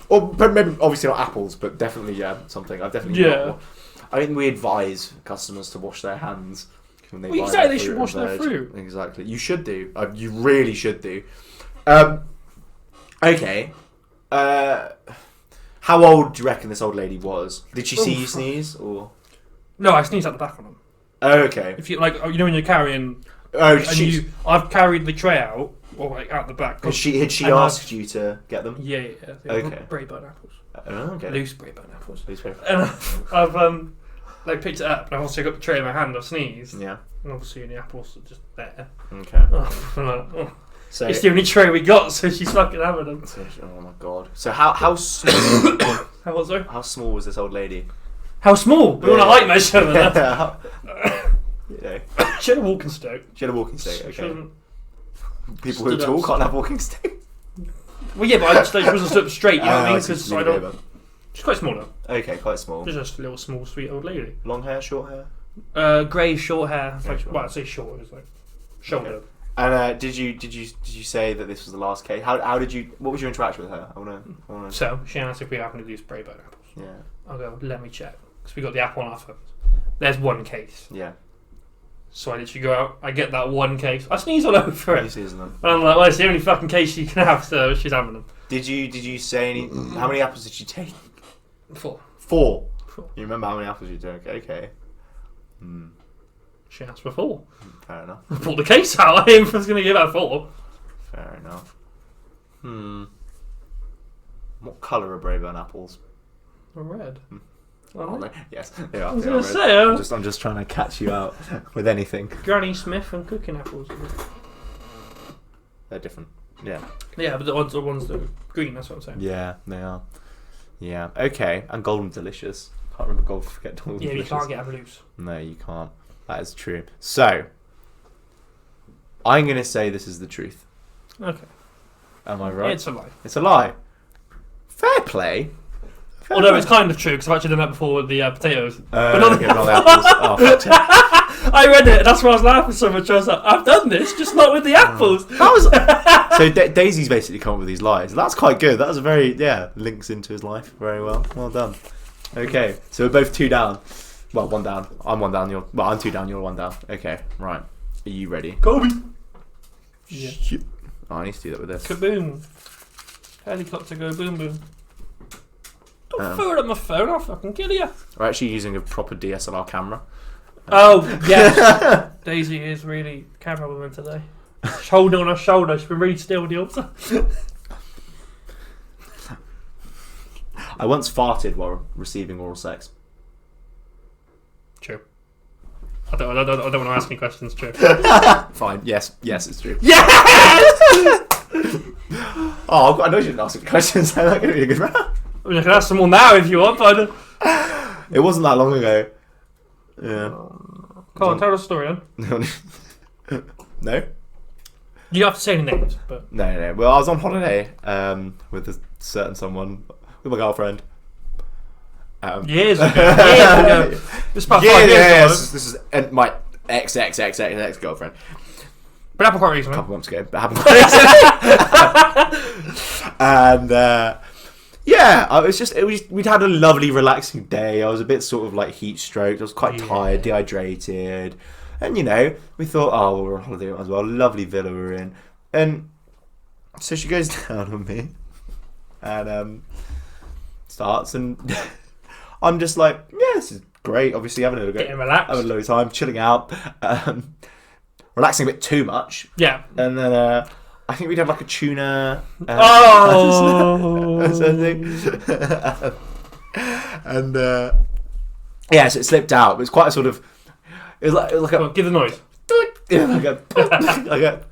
Or maybe obviously not apples, but definitely something. I've definitely not. I think we advise customers to wash their hands when they buy exactly, their they should wash their fruit. Exactly, you should do. You really should do. Okay. How old do you reckon this old lady was? Did she see you sneeze or? No, I sneezed at the back on them. Oh, okay. If you when you're carrying. Oh, I've carried the tray out or like out the back. Had she asked you to get them? Yeah. Okay. Braeburn apples. Oh, okay. Loose Braeburn apples. Loose Braeburn. And I've picked it up and I've also got the tray in my hand. I've sneezed. Yeah. And obviously the apples are just there. Okay. So it's the only tray we got, so she's fucking having them. Oh my god. So how small? How small was this old lady? How small? We want a height measurement. She had a walking stick. Okay. People who are tall can't have walking sticks. Well, yeah, but she wasn't stood up straight. You know what I mean? Because she's quite small though. Okay, quite small. She's just a little small, sweet old lady. Long hair, short hair. Grey, short hair. I'd say short. It's like shoulder. Okay. And did you say that this was the last case? How did you? What was your interaction with her? I wanna. So she asked if we happen to do Braeburn apples. Yeah. I'll go. Let me check because we got the apple on our phones. There's one case. Yeah. So I literally go out. I get that one case. I sneeze all over it. Them. And I'm like, well, it's the only fucking case you can have. So she's having them. Did you say any? How many apples did she take? 4. 4. You remember how many apples you took? Okay. She asked for 4. Fair enough. I pulled the case out. I was going to give her 4. Fair enough. What colour are Braeburn apples? Red. Yes, they are. I was going to say. I'm just trying to catch you out with anything. Granny Smith and cooking apples. They're different. Yeah. Yeah, but the ones that are green. That's what I'm saying. Yeah, they are. Yeah. Okay. And golden delicious. Can't remember golden. Forget golden delicious. Yeah, you can't get them loose. No, you can't. That is true. So, I'm going to say this is the truth. Okay. Am I right? It's a lie. It's a lie. Fair play. Although it's kind of true because I've actually done that before with the potatoes. But not the apples. Oh, fuck it. I read it, and that's why I was laughing so much. I was like, I've done this, just not with the apples. So Daisy's basically come up with these lies. That's quite good. That was a very, links into his life very well. Well done. Okay, so we're both 2 down. Well, 1 down. I'm 1 down. I'm 2 down. You're 1 down. Okay, right. Are you ready? Kobe. Yeah. Oh, I need to do that with this. Kaboom. Helicopter go boom boom. Don't throw it at my phone, I'll fucking kill you. We're actually using a proper DSLR camera. Oh, yes. Daisy is really camera woman today. Shoulder on her shoulder, she's been really still the altar. I once farted while receiving oral sex. True. I don't want to ask any questions, true. Fine, yes, it's true. Yes! I know you didn't ask any questions, so that's going to be a good round. I mean, I can ask some more now if you want, but it wasn't that long ago. Yeah. Come on, tell us a story then. No? You don't have to say any names, but... No. Well, I was on holiday with a certain someone, with my girlfriend. Years ago. This is about 5 years ago. This is my ex-girlfriend. But happened quite recently. A couple months ago. But happened quite recently. And... we'd had a lovely relaxing day. I was a bit sort of like heat stroked. I was quite tired, dehydrated. And we thought, we're on holiday as well. Lovely villa we're in. And so she goes down on me and starts, and I'm just like, this is great. Obviously having a little getting relaxed. Having a little time, chilling out. Relaxing a bit too much. Yeah. And then I think we'd had like a tuna. Something. And so it slipped out. It was quite a sort of. It was like a. Give the noise. Yeah, like a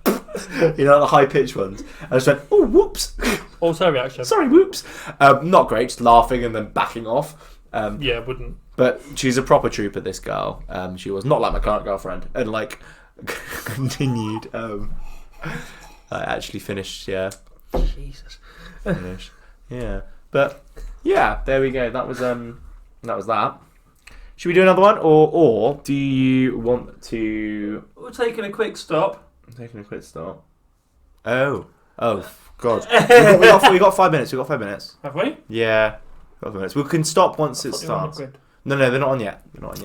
the high pitched ones. And I just went, oh, whoops. Also reaction. Sorry, whoops. Not great, just laughing and then backing off. Wouldn't. But she's a proper trooper, this girl. She was not like my current girlfriend. And like, continued. I actually finished, Jesus. Finished. Yeah. But, there we go. That was that. Should we do another one? Or do you want to... We're taking a quick stop. I'm taking a quick stop. Oh. Oh God, we got 5 minutes. We got 5 minutes. Have we? Yeah, 5 minutes. We can stop once it I thought you were on the starts. grid. No, they're not on yet. They're on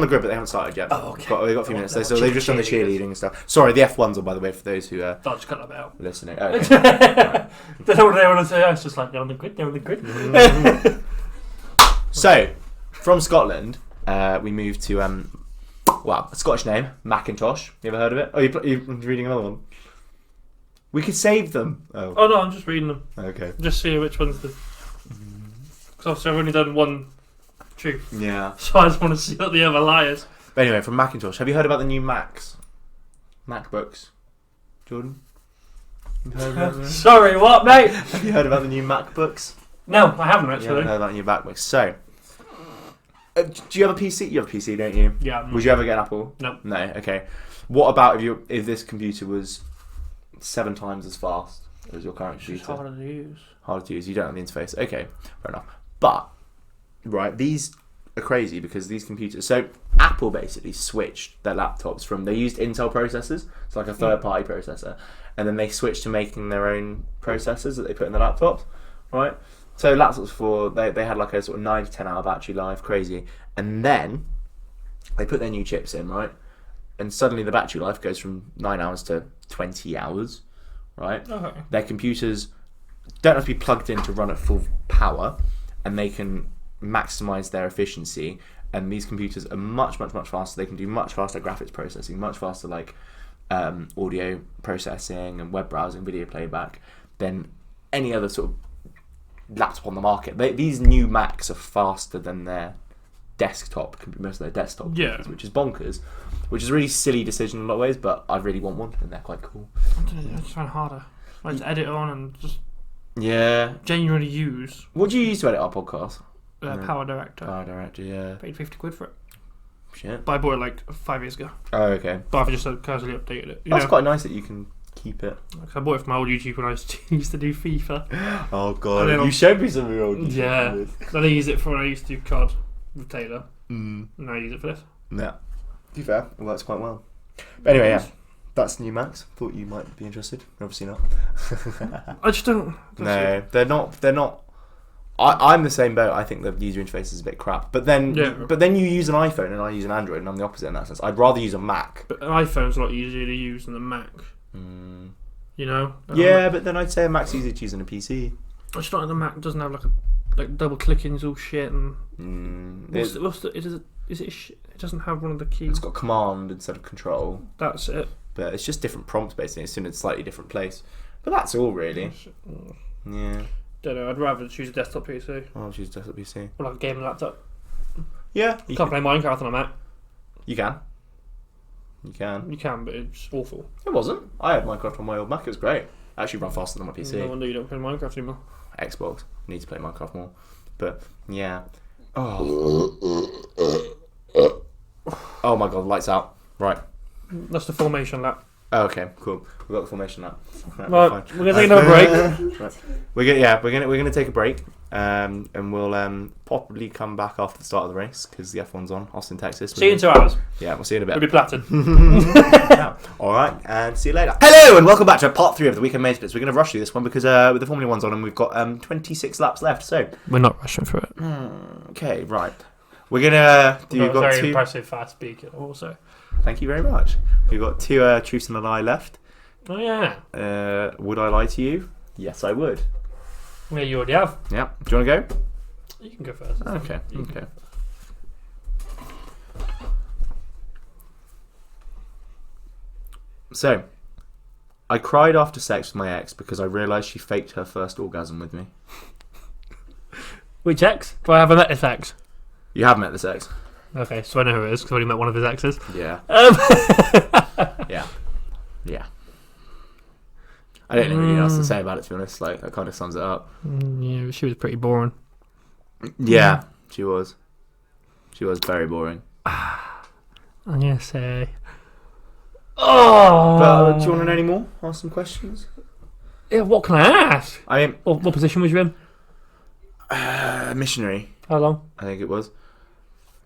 the grid, but they haven't started yet. Oh, okay. We've got a few minutes. They're So they've just done the cheerleading and stuff. Sorry, the F1's on, by the way, for those who are I'll just cut that bit out. listening. Oh, okay. They don't want to say. It's just like they're on the grid. They're on the grid. So, from Scotland, we moved to a Scottish name, Macintosh. You ever heard of it? Oh, you're reading another one. We could save them. Oh, Oh no, I'm just reading them. okay. Just see which one's the. Because obviously I've only done one truth, Yeah. so I just want to see what the other liars. But anyway, from Macintosh, have you heard about the new MacBooks? Jordan? You heard about them? Sorry, what, mate? Have you heard about the new MacBooks? No, I haven't You actually. haven't heard about the new MacBooks. So, do you have a PC? You have a PC, don't you? Yeah. Would you ever get an Apple? No. No. Okay. What about if this computer was 7 times as fast as your current It's computer? just harder to use. Harder to use. You don't have the interface. Okay, fair enough. But right, these are crazy because these computers. So Apple basically switched their laptops from they used Intel processors, so like a third-party processor, and then they switched to making their own processors that they put in the laptops. Right. So laptops before they had like a sort of 9 to 10 hour battery life, crazy, and then they put their new chips in, right, and suddenly the battery life goes from 9 hours to 20 hours, right? Okay. Their computers don't have to be plugged in to run at full power, and they can maximize their efficiency. And these computers are much faster. They can do much faster graphics processing, much faster like audio processing and web browsing, video playback than any other sort of laptop on the market. These new Macs are faster than their desktop, most of their desktop computers, which is bonkers, which is a really silly decision in a lot of ways, but I really want one and they're quite cool. I just find it harder. I just edit on and just genuinely use. What do you use to edit our podcast? Power Director. Power Director, yeah. Paid 50 quid for it. Shit. But I bought it like 5 years ago. Oh, okay. But I've just casually updated it. That's quite nice that you can keep it. I bought it from my old YouTube when I used to do FIFA. Oh god, you showed me some of your old YouTube Yeah. videos. Then I used it for when I used to do COD with Taylor. Mm. And now I use it for this. Yeah. To be fair, it works quite well. But anyway, yeah. That's new Macs. Thought you might be interested. Obviously not. I just don't. No, they're not. I'm the same boat. I think the user interface is a bit crap. But then you use an iPhone and I use an Android, and I'm the opposite in that sense. I'd rather use a Mac. But an iPhone's a lot easier to use than a Mac. Mm. You know? Yeah, but then I'd say a Mac's easier to use than a PC. I just don't like the Mac doesn't have like double clicking's all shit and it doesn't have one of the keys. It's got command instead of control. That's it. But it's just different prompts basically. It's in a slightly different place. But that's all really. Yeah. Don't know. I'd rather choose a desktop PC I'll choose desktop PC. or like a gaming laptop. Yeah. You can't play Minecraft on a Mac. You can. You can. You can, but it's awful. It wasn't. I had Minecraft on my old Mac. It was great. I actually run faster than my PC. No wonder you don't play Minecraft anymore. Xbox. Need to play Minecraft more. But yeah. Oh my god, lights out. Right. That's the formation lap. Oh, okay, cool. We've got the formation now. Right, we're gonna take another break. Right. We're gonna take a break, and we'll probably come back after the start of the race because the F1's on Austin, Texas. See you in 2 hours. Yeah, we'll see you in a We'll bit. be platted. Yeah. All right, and see you later. Hello, and welcome back to part 3 of the Weekend Main Splits. We're gonna rush through this one because with the Formula One's on, and we've got 26 laps left. So We're not rushing through it. okay, right. We're gonna do. We've got a very 2. impressive fast speaker also. Thank you very much. We've got 2 truths and a lie left. Oh yeah. Would I lie to you? Yes, I would. Yeah, you already have. Yeah. Do you want to go? You can go first. Okay. You can Okay. So, I cried after sex with my ex because I realised she faked her first orgasm with me. Which ex? Do I have met this ex? You have met this ex? Okay, so I know who it is because I only met one of his exes. Yeah. Yeah. Yeah. I don't know anything else to say about it, to be honest. Like, that kind of sums it up. Yeah, she was pretty boring. Yeah, she was. She was very boring. I'm gonna say. Oh. But do you want to know any more? Ask some questions. Yeah. What can I ask? I mean, What position was you in? missionary, How long? I think it was.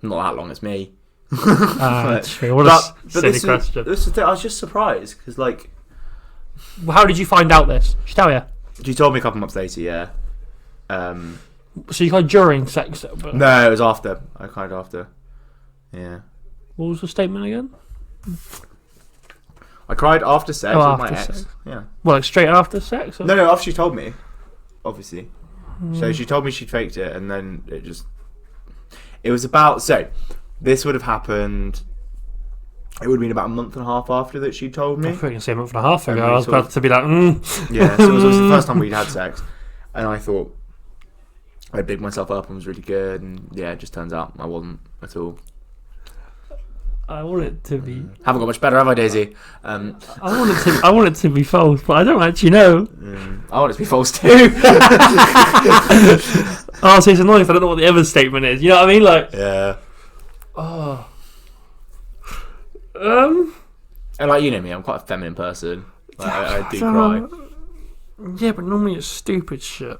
Not that long, it's me. True. What a silly question. This is the thing, I was just surprised because, like, How did you find out this? Did she tell you? She told me a couple months later, yeah. So you cried during sex? But No, it was after. I cried after. Yeah. what was the statement again? I cried after sex Oh, with my after ex. sex. Yeah. Well, like straight after sex? Or? No, after she told me, obviously. So she told me she'd faked it, and then it was about, so this would have happened, it would have been about a month and a half after that she told me. I thought you were going to say a month and a half ago. And I we was sort about to be like, Yeah, so it was the first time we'd had sex, and I thought I bigged myself up and was really good, and yeah, it just turns out I wasn't at all. I want it to be. Haven't got much better, have I, Daisy? I want it to be false, but I don't actually know. I want it to be false too. Oh, so it's annoying if I don't know what the other statement is. You know what I mean? Like, Yeah. oh, And like, you know me, I'm quite a feminine person. Like, I do cry. yeah, but normally it's stupid shit.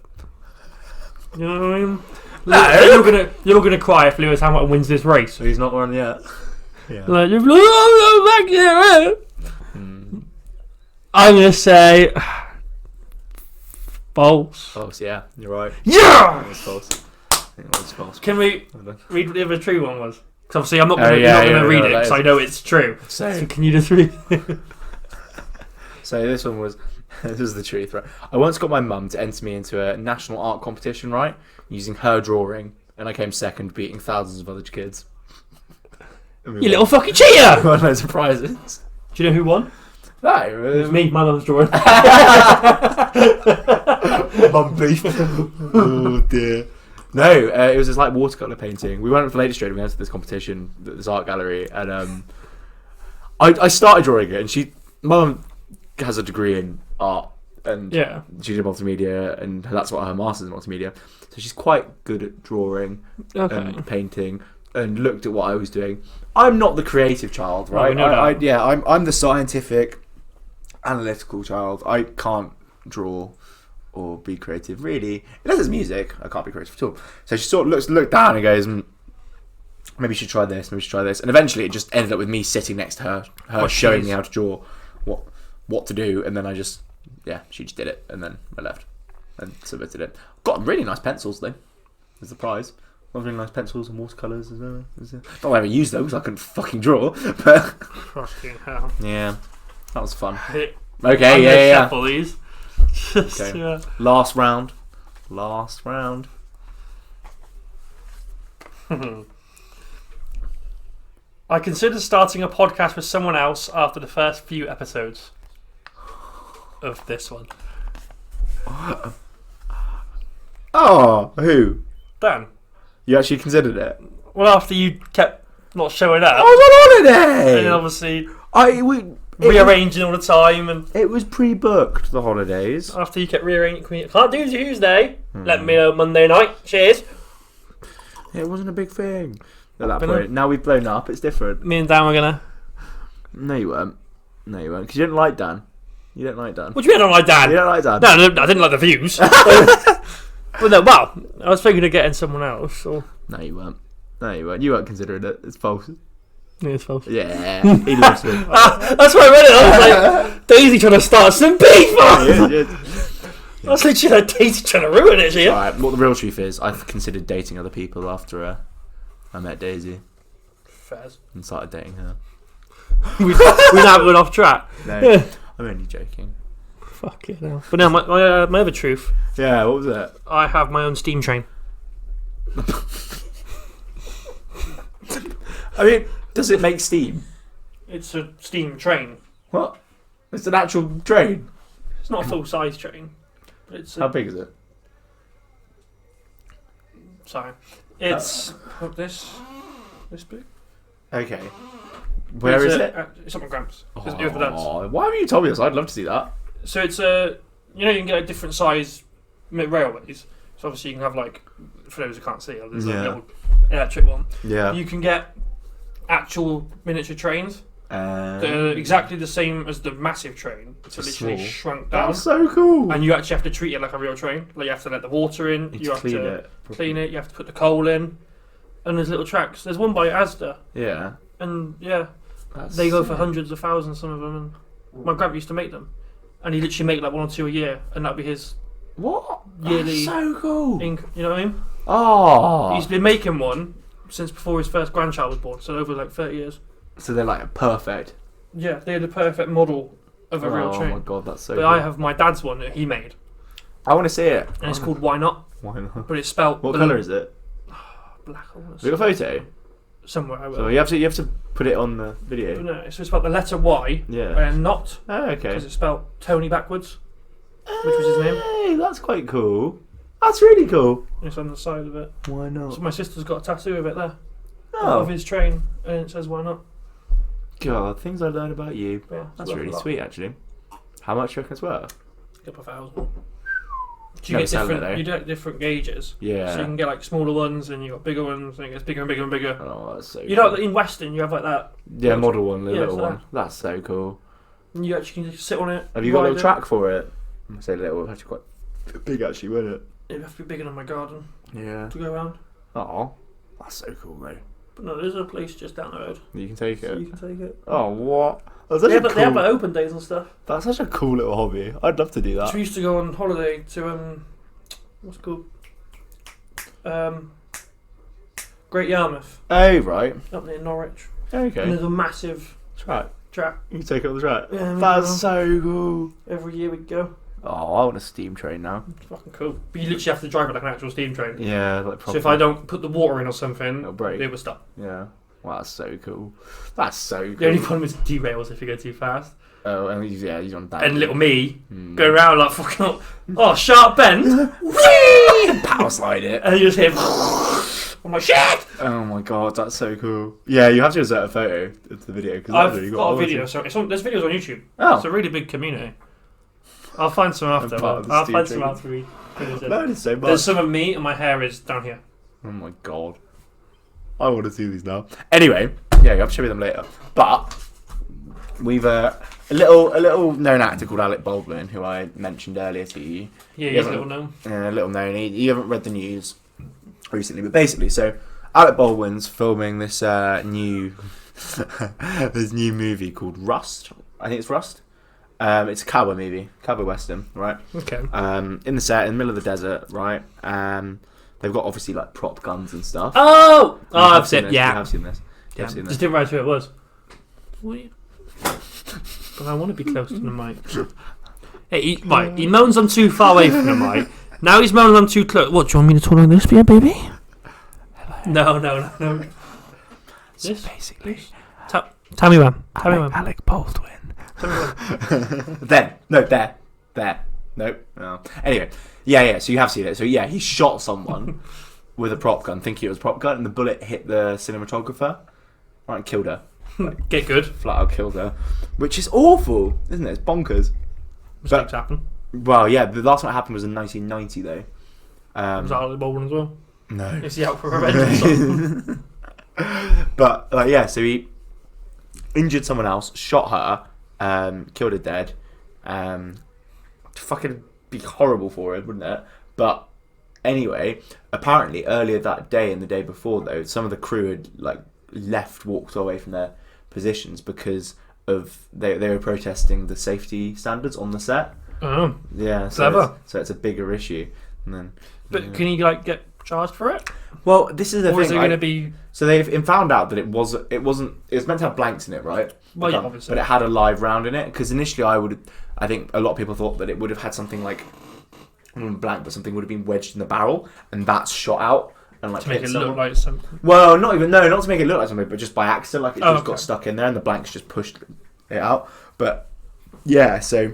You know what I mean? No. You're not gonna cry if Lewis Hamilton wins this race. So he's not one yet. Yeah. Like, you're like, oh, back here. I'm gonna say false. False, yeah, you're right. Yeah. It was false. I think it was false. Can we read what the other true one was? Because obviously I'm not Oh, gonna, yeah, you're not gonna read yeah, it that because is- I know it's true. So So, can you just read? so this one was, this is the truth, right? I once got my mum to enter me into a national art competition, right? Using her drawing, and I came second, beating thousands of other kids. You little fucking cheater! Won loads of prizes. Do you know who won? No, It was me. My mum's drawing. Mum beef. Oh dear. No, it was this like watercolor painting. We went for Lady Street. We went to this competition at this art gallery, and I started drawing it. And Mum has a degree in art, and Yeah. she did multimedia, and that's what her master's in multimedia. So she's quite good at drawing Okay. and painting, and looked at what I was doing. I'm not the creative child, Well, right? we know that. I'm the scientific, analytical child. I can't draw or be creative, really. Unless it's music, I can't be creative at all. So she sort of looked down and goes, maybe you should try this, maybe you should try this. And eventually it just ended up with me sitting next to her showing me how to draw, what to do, and then she just did it, and then I left and submitted it. Got really nice pencils though, as the prize. Got really nice pencils and watercolours as well. Not that I ever used those, I couldn't fucking draw, but Fucking hell. yeah, that was fun. I'm Okay, gonna yeah. shuffle these. Just, Okay. Last round. I considered starting a podcast with someone else after the first few episodes of this one. Oh, who? Dan. You actually considered it? Well, after you kept not showing up, I was on holiday. and then obviously It rearranging all the time, and was pre-booked, the holidays. after you kept rearranging, can't do Tuesday. Let me know Monday night. Cheers. It wasn't a big thing at that Been point. Now we've blown up, it's different. Me and Dan were gonna. No, you weren't. Because you didn't like Dan. You don't like Dan. What do you mean I don't like Dan? You don't like Dan? No, I didn't like the views. Well, no, I was thinking of getting someone else. Or No, you weren't. You weren't considering it. It's false. yeah, it's false. Yeah, he loves it. That's why I read it. I was like, Daisy trying to start some beef. I was literally like, Daisy trying to ruin it here. Alright, what the real truth is, I've considered dating other people after I met Daisy Fairs. and started dating her. we now went off track. No, I'm only joking. Fucking hell. But now, my other truth, Yeah, what was it? I have my own steam train. I mean, does it make steam? It's a steam train. What? It's an actual train. It's not a full-size train. But it's How big is it? Sorry. It's this big. Okay. Where is it? It's at my grandpa's. It's over there. Oh, why haven't you told me this? I'd love to see that. So it's you can get like different size railways. So obviously you can have like, for those who can't see, there's a little electric one. Yeah. You can get actual miniature trains. They're exactly the same as the massive train. It's literally small. shrunk down. That's so cool. And you actually have to treat it like a real train. Like you have to let the water in. You have clean to it. clean it. You have to put the coal in. And there's little tracks. There's one by Asda. Yeah. And yeah, That's they go for sick. hundreds of thousands, some of them. And my grandpa used to make them. and he literally make like 1 or 2 a year, and that'd be his What? yearly That's so cool. you know what I mean? Oh. He's been making one since before his first grandchild was born, so over like 30 years. So they're like perfect. Yeah, they're the perfect model of a real train. Oh my god, that's so But cool. I have my dad's one that he made, I want to see it. and it's called Why Not? Why not? But it's spelled What colour is it? black. I wanna Have you got a photo? somewhere. I will. So you have to put it on the video. No, it's about the letter Y Yeah. and not Oh, okay. because it's spelled Tony backwards, which was his name. Hey, that's quite cool. That's really cool. It's on the side of it. Why So not? my sister's got a tattoo of it there, Oh, of his train, and it says Why Not? God, things I learned about you. But yeah, it's That's worth a really lot. sweet, actually. How much do you reckon it's worth? A couple of thousand. You Never get selling it, different. though. You get different gauges. Yeah. So you can get like smaller ones, and you got bigger ones, and it gets bigger and bigger and bigger. Oh, that's so You know, cool. in Western, you have like that. Yeah, model one, the Yeah, little so one. That's so cool. And you actually can just sit on it. Have you got a ride little it. track for it? I say little, it's actually quite big, actually, wouldn't it? It'd have to be bigger than my garden Yeah. to go around. Oh, that's so cool, though. But no, there's a place just down the road, You can take so it. you can take it. Oh, what? That's They such, have, a they have cool, like open days and stuff. that's such a cool little hobby. I'd love to do So that. we used to go on holiday to what's it called? Great Yarmouth, Oh, right. up near Norwich. Okay. And there's a massive Right. track. You can take it on the track. Yeah, we That's go. so cool. Every year we'd go. Oh, I want a steam train now. It's fucking cool. But you literally have to drive it like an actual steam train. Yeah, like So proper. if I don't put the water in or something, It'll break. it will stop. Yeah. Wow, that's so cool. That's so cool. The only problem is derails if you go too fast. Oh, and he's on that. And little me Mm. going around like fucking, oh, sharp bend. Power slide it. And you just hear, I'm like, shit! Oh my god, that's so cool. Yeah, you have to insert a photo into the video because I've got a video, so there's videos on YouTube. Oh. It's a really big community. I'll find some after. I'm part of the I'll steam find some train. after we finish it. That is so much. There's some of me and my hair is down here. Oh my god. I want to see these now. Anyway, yeah, you have to show me them later. But we've a little known actor called Alec Baldwin, who I mentioned earlier to you. Yeah, Yeah, he's a but- little known. Little known. You haven't read the news recently, but basically, so Alec Baldwin's filming this new this new movie called Rust. I think it's Rust. It's a cowboy movie, cowboy western, right? Okay. In the set, in the middle of the desert, right? They've got obviously like prop guns and stuff. Oh! You Oh, have I've seen seen this, it, yeah. You have seen this. You Yeah, have seen just this. didn't write who it was. But I want to be close to the mic. Hey, he moans I'm too far away from the mic. Now he's moaning I'm too close. What, do you want me to talk like this, yeah, baby? No. So This? basically, Tell me when. Tell me when. Alec Baldwin. Tell me when. There. Nope. No. Anyway, yeah. So you have seen it. So yeah, he shot someone with a prop gun, thinking it was a prop gun, and the bullet hit the cinematographer. Right, and killed her. Get good. Flat out killed her, which is awful, isn't it? It's bonkers. Mistakes happen. Well, yeah. The last time it happened was in 1990, though. Was that Alec Baldwin as well? No. Is he out for revenge or something? But yeah, so he injured someone else, shot her, killed her dead. Fucking be horrible for him, wouldn't it? But anyway, apparently earlier that day and the day before, though, some of the crew had walked away from their positions because of they were protesting the safety standards on the set. Oh. Yeah, Clever. so it's a bigger issue. And then, But yeah. can he get charged for it? Well, this is the Or thing. is it going to be... So they've found out that it was meant to have blanks in it, right? Well, yeah, obviously. But it had a live round in it because initially I think a lot of people thought that it would have had something like not blank, but something would have been wedged in the barrel, and that's shot out and like to make hit it someone. look like something. Well, not to make it look like something, but just by accident, like it Oh, just got stuck in there, and the blanks just pushed it out. But yeah, so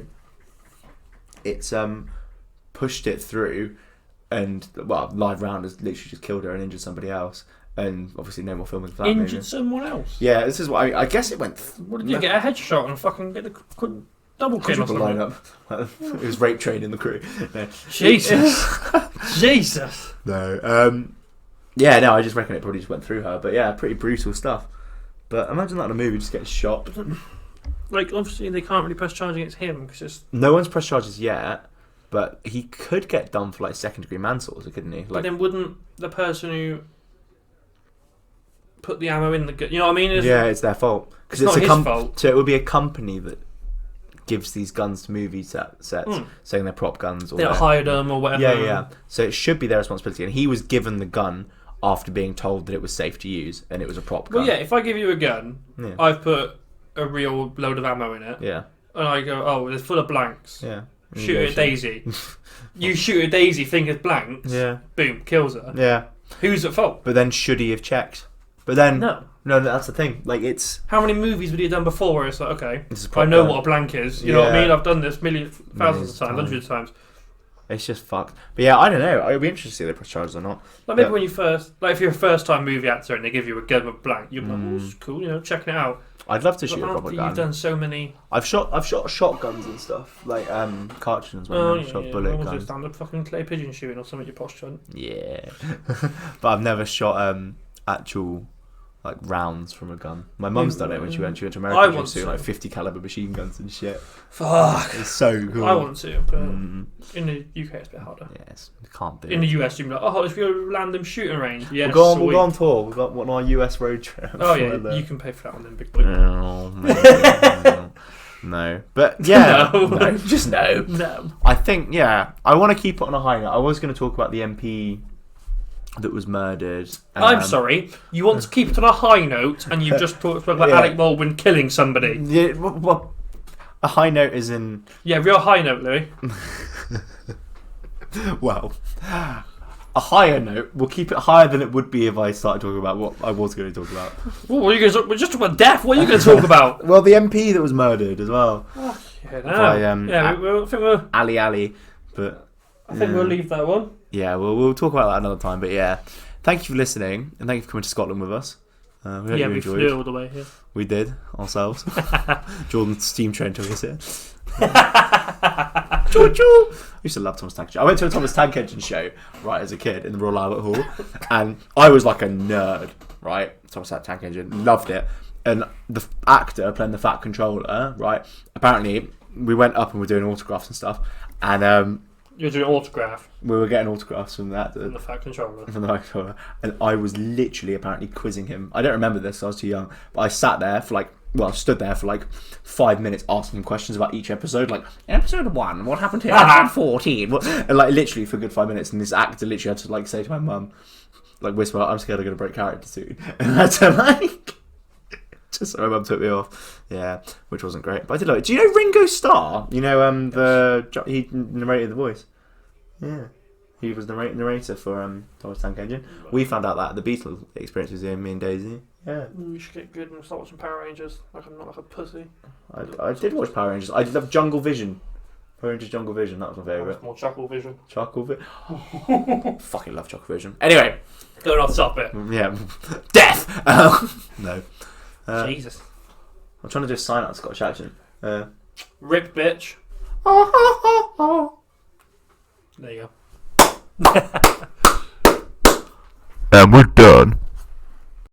it's pushed it through. And live round has literally just killed her and injured somebody else, and obviously no more filming for that. Injured movie. someone else? Yeah, this is what I guess it went. What did you get? A headshot and fucking get a double kill or Quadruple something? lineup. It was rape train in the crew. No. Jesus. Jesus. No. Yeah, no. I just reckon it probably just went through her. But yeah, pretty brutal stuff. But imagine that in a movie, just getting shot. Like, obviously, they can't really press charge against him because it's. No one's pressed charges yet, but he could get done for like second-degree manslaughter, couldn't he? But Like, then wouldn't the person who put the ammo in the gun, you know what I mean? yeah, it's their fault It's not his fault. So it would be a company that gives these guns to movie sets, saying they're prop guns. Or they hired them or whatever. Yeah. So it should be their responsibility. And he was given the gun after being told that it was safe to use and it was a prop gun. Well, yeah, if I give you a gun, I've put a real load of ammo in it. Yeah. And I go, oh, it's full of blanks. Yeah. Shoot it at Daisy. You shoot at Daisy, think it's blanks. Yeah. Boom, kills her. Yeah. Who's at fault? But then should he have checked? But then no, that's the thing. Like it's how many movies would he have done before where it's like, okay, I know what a blank is. You know what I mean? I've done this thousands of times, hundreds of times. It's just fucked. But yeah, I don't know. I'd be interested to see if they press charges or not. Like maybe when you first, like if you're a first-time movie actor and they give you a gun with blank, you're like, oh, it's cool, you know, checking it out. I'd love to shoot a proper gun. You've done so many. I've shot shotguns and stuff, like cartridges. Shot bullet guns. Just standard fucking clay pigeon shooting or something. You posh cunt. Yeah, but I've never shot actual like rounds from a gun. My mum's done it when she went to America. I want to like 50 caliber machine guns and shit. Fuck, it's so cool. I want to, but in the UK it's a bit harder. Yes, you can't do. In the US, you'd be like, oh, if you're a random shooting range, yeah, we'll go on tour. We've got one on our US road trip. Oh yeah, you can pay for that one then, big boy. No, but yeah, no, just no. No, I think I want to keep it on a high note. I was going to talk about the MP that was murdered. I'm sorry. You want to keep it on a high note, and you just talked about Alec Baldwin killing somebody. Yeah, well, a high note is in. Yeah, real high note, Louis. Well, a higher note. We'll keep it higher than it would be if I started talking about what I was going to talk about. Well, what are you going to talk? We're just talking about death. What are you going to talk about? Well, the MP that was murdered as well. Oh, yeah, I think we'll. Ali, but I think we'll leave that one. Yeah, we'll talk about that another time. But yeah, thank you for listening and thank you for coming to Scotland with us. We hope you enjoyed. Flew all the way here. We did ourselves. Jordan's steam train took us here. Choo choo. I used to love Thomas Tank Engine. I went to a Thomas Tank Engine show right as a kid in the Royal Albert Hall, and I was like a nerd, right? Thomas Tank Engine, loved it. And the actor playing the Fat Controller, right? Apparently, we went up and were doing autographs and stuff, and you're doing autograph. We were getting autographs from that. From the Fat Controller. From the Fat Controller. And I was literally apparently quizzing him. I don't remember this, I was too young. But I sat there for I stood there for 5 minutes asking him questions about each episode. Like, episode 1, what happened here? Episode 14. And literally for a good 5 minutes. And this actor literally had to say to my mum, whisper, I'm scared I'm going to break character soon. And I had to just so my mum took me off. Yeah, which wasn't great. But I did like it. Do you know Ringo Starr? You know, he narrated the voice. Yeah. He was the narrator for Thomas Tank Engine. We found out that at the Beatles experience was me and Daisy. Yeah. We should get good and start watching Power Rangers. I'm not like a pussy. I did watch Power Rangers. I love Jungle Vision. Power Rangers Jungle Vision, that was my favourite. More Chuckle Vision. Chuckle Vision. Fucking love Chuckle Vision. Anyway. Going off topic. Yeah. Death! No. Jesus. I'm trying to do a sign out of Scottish accent. Rip bitch. There you go. And we're done.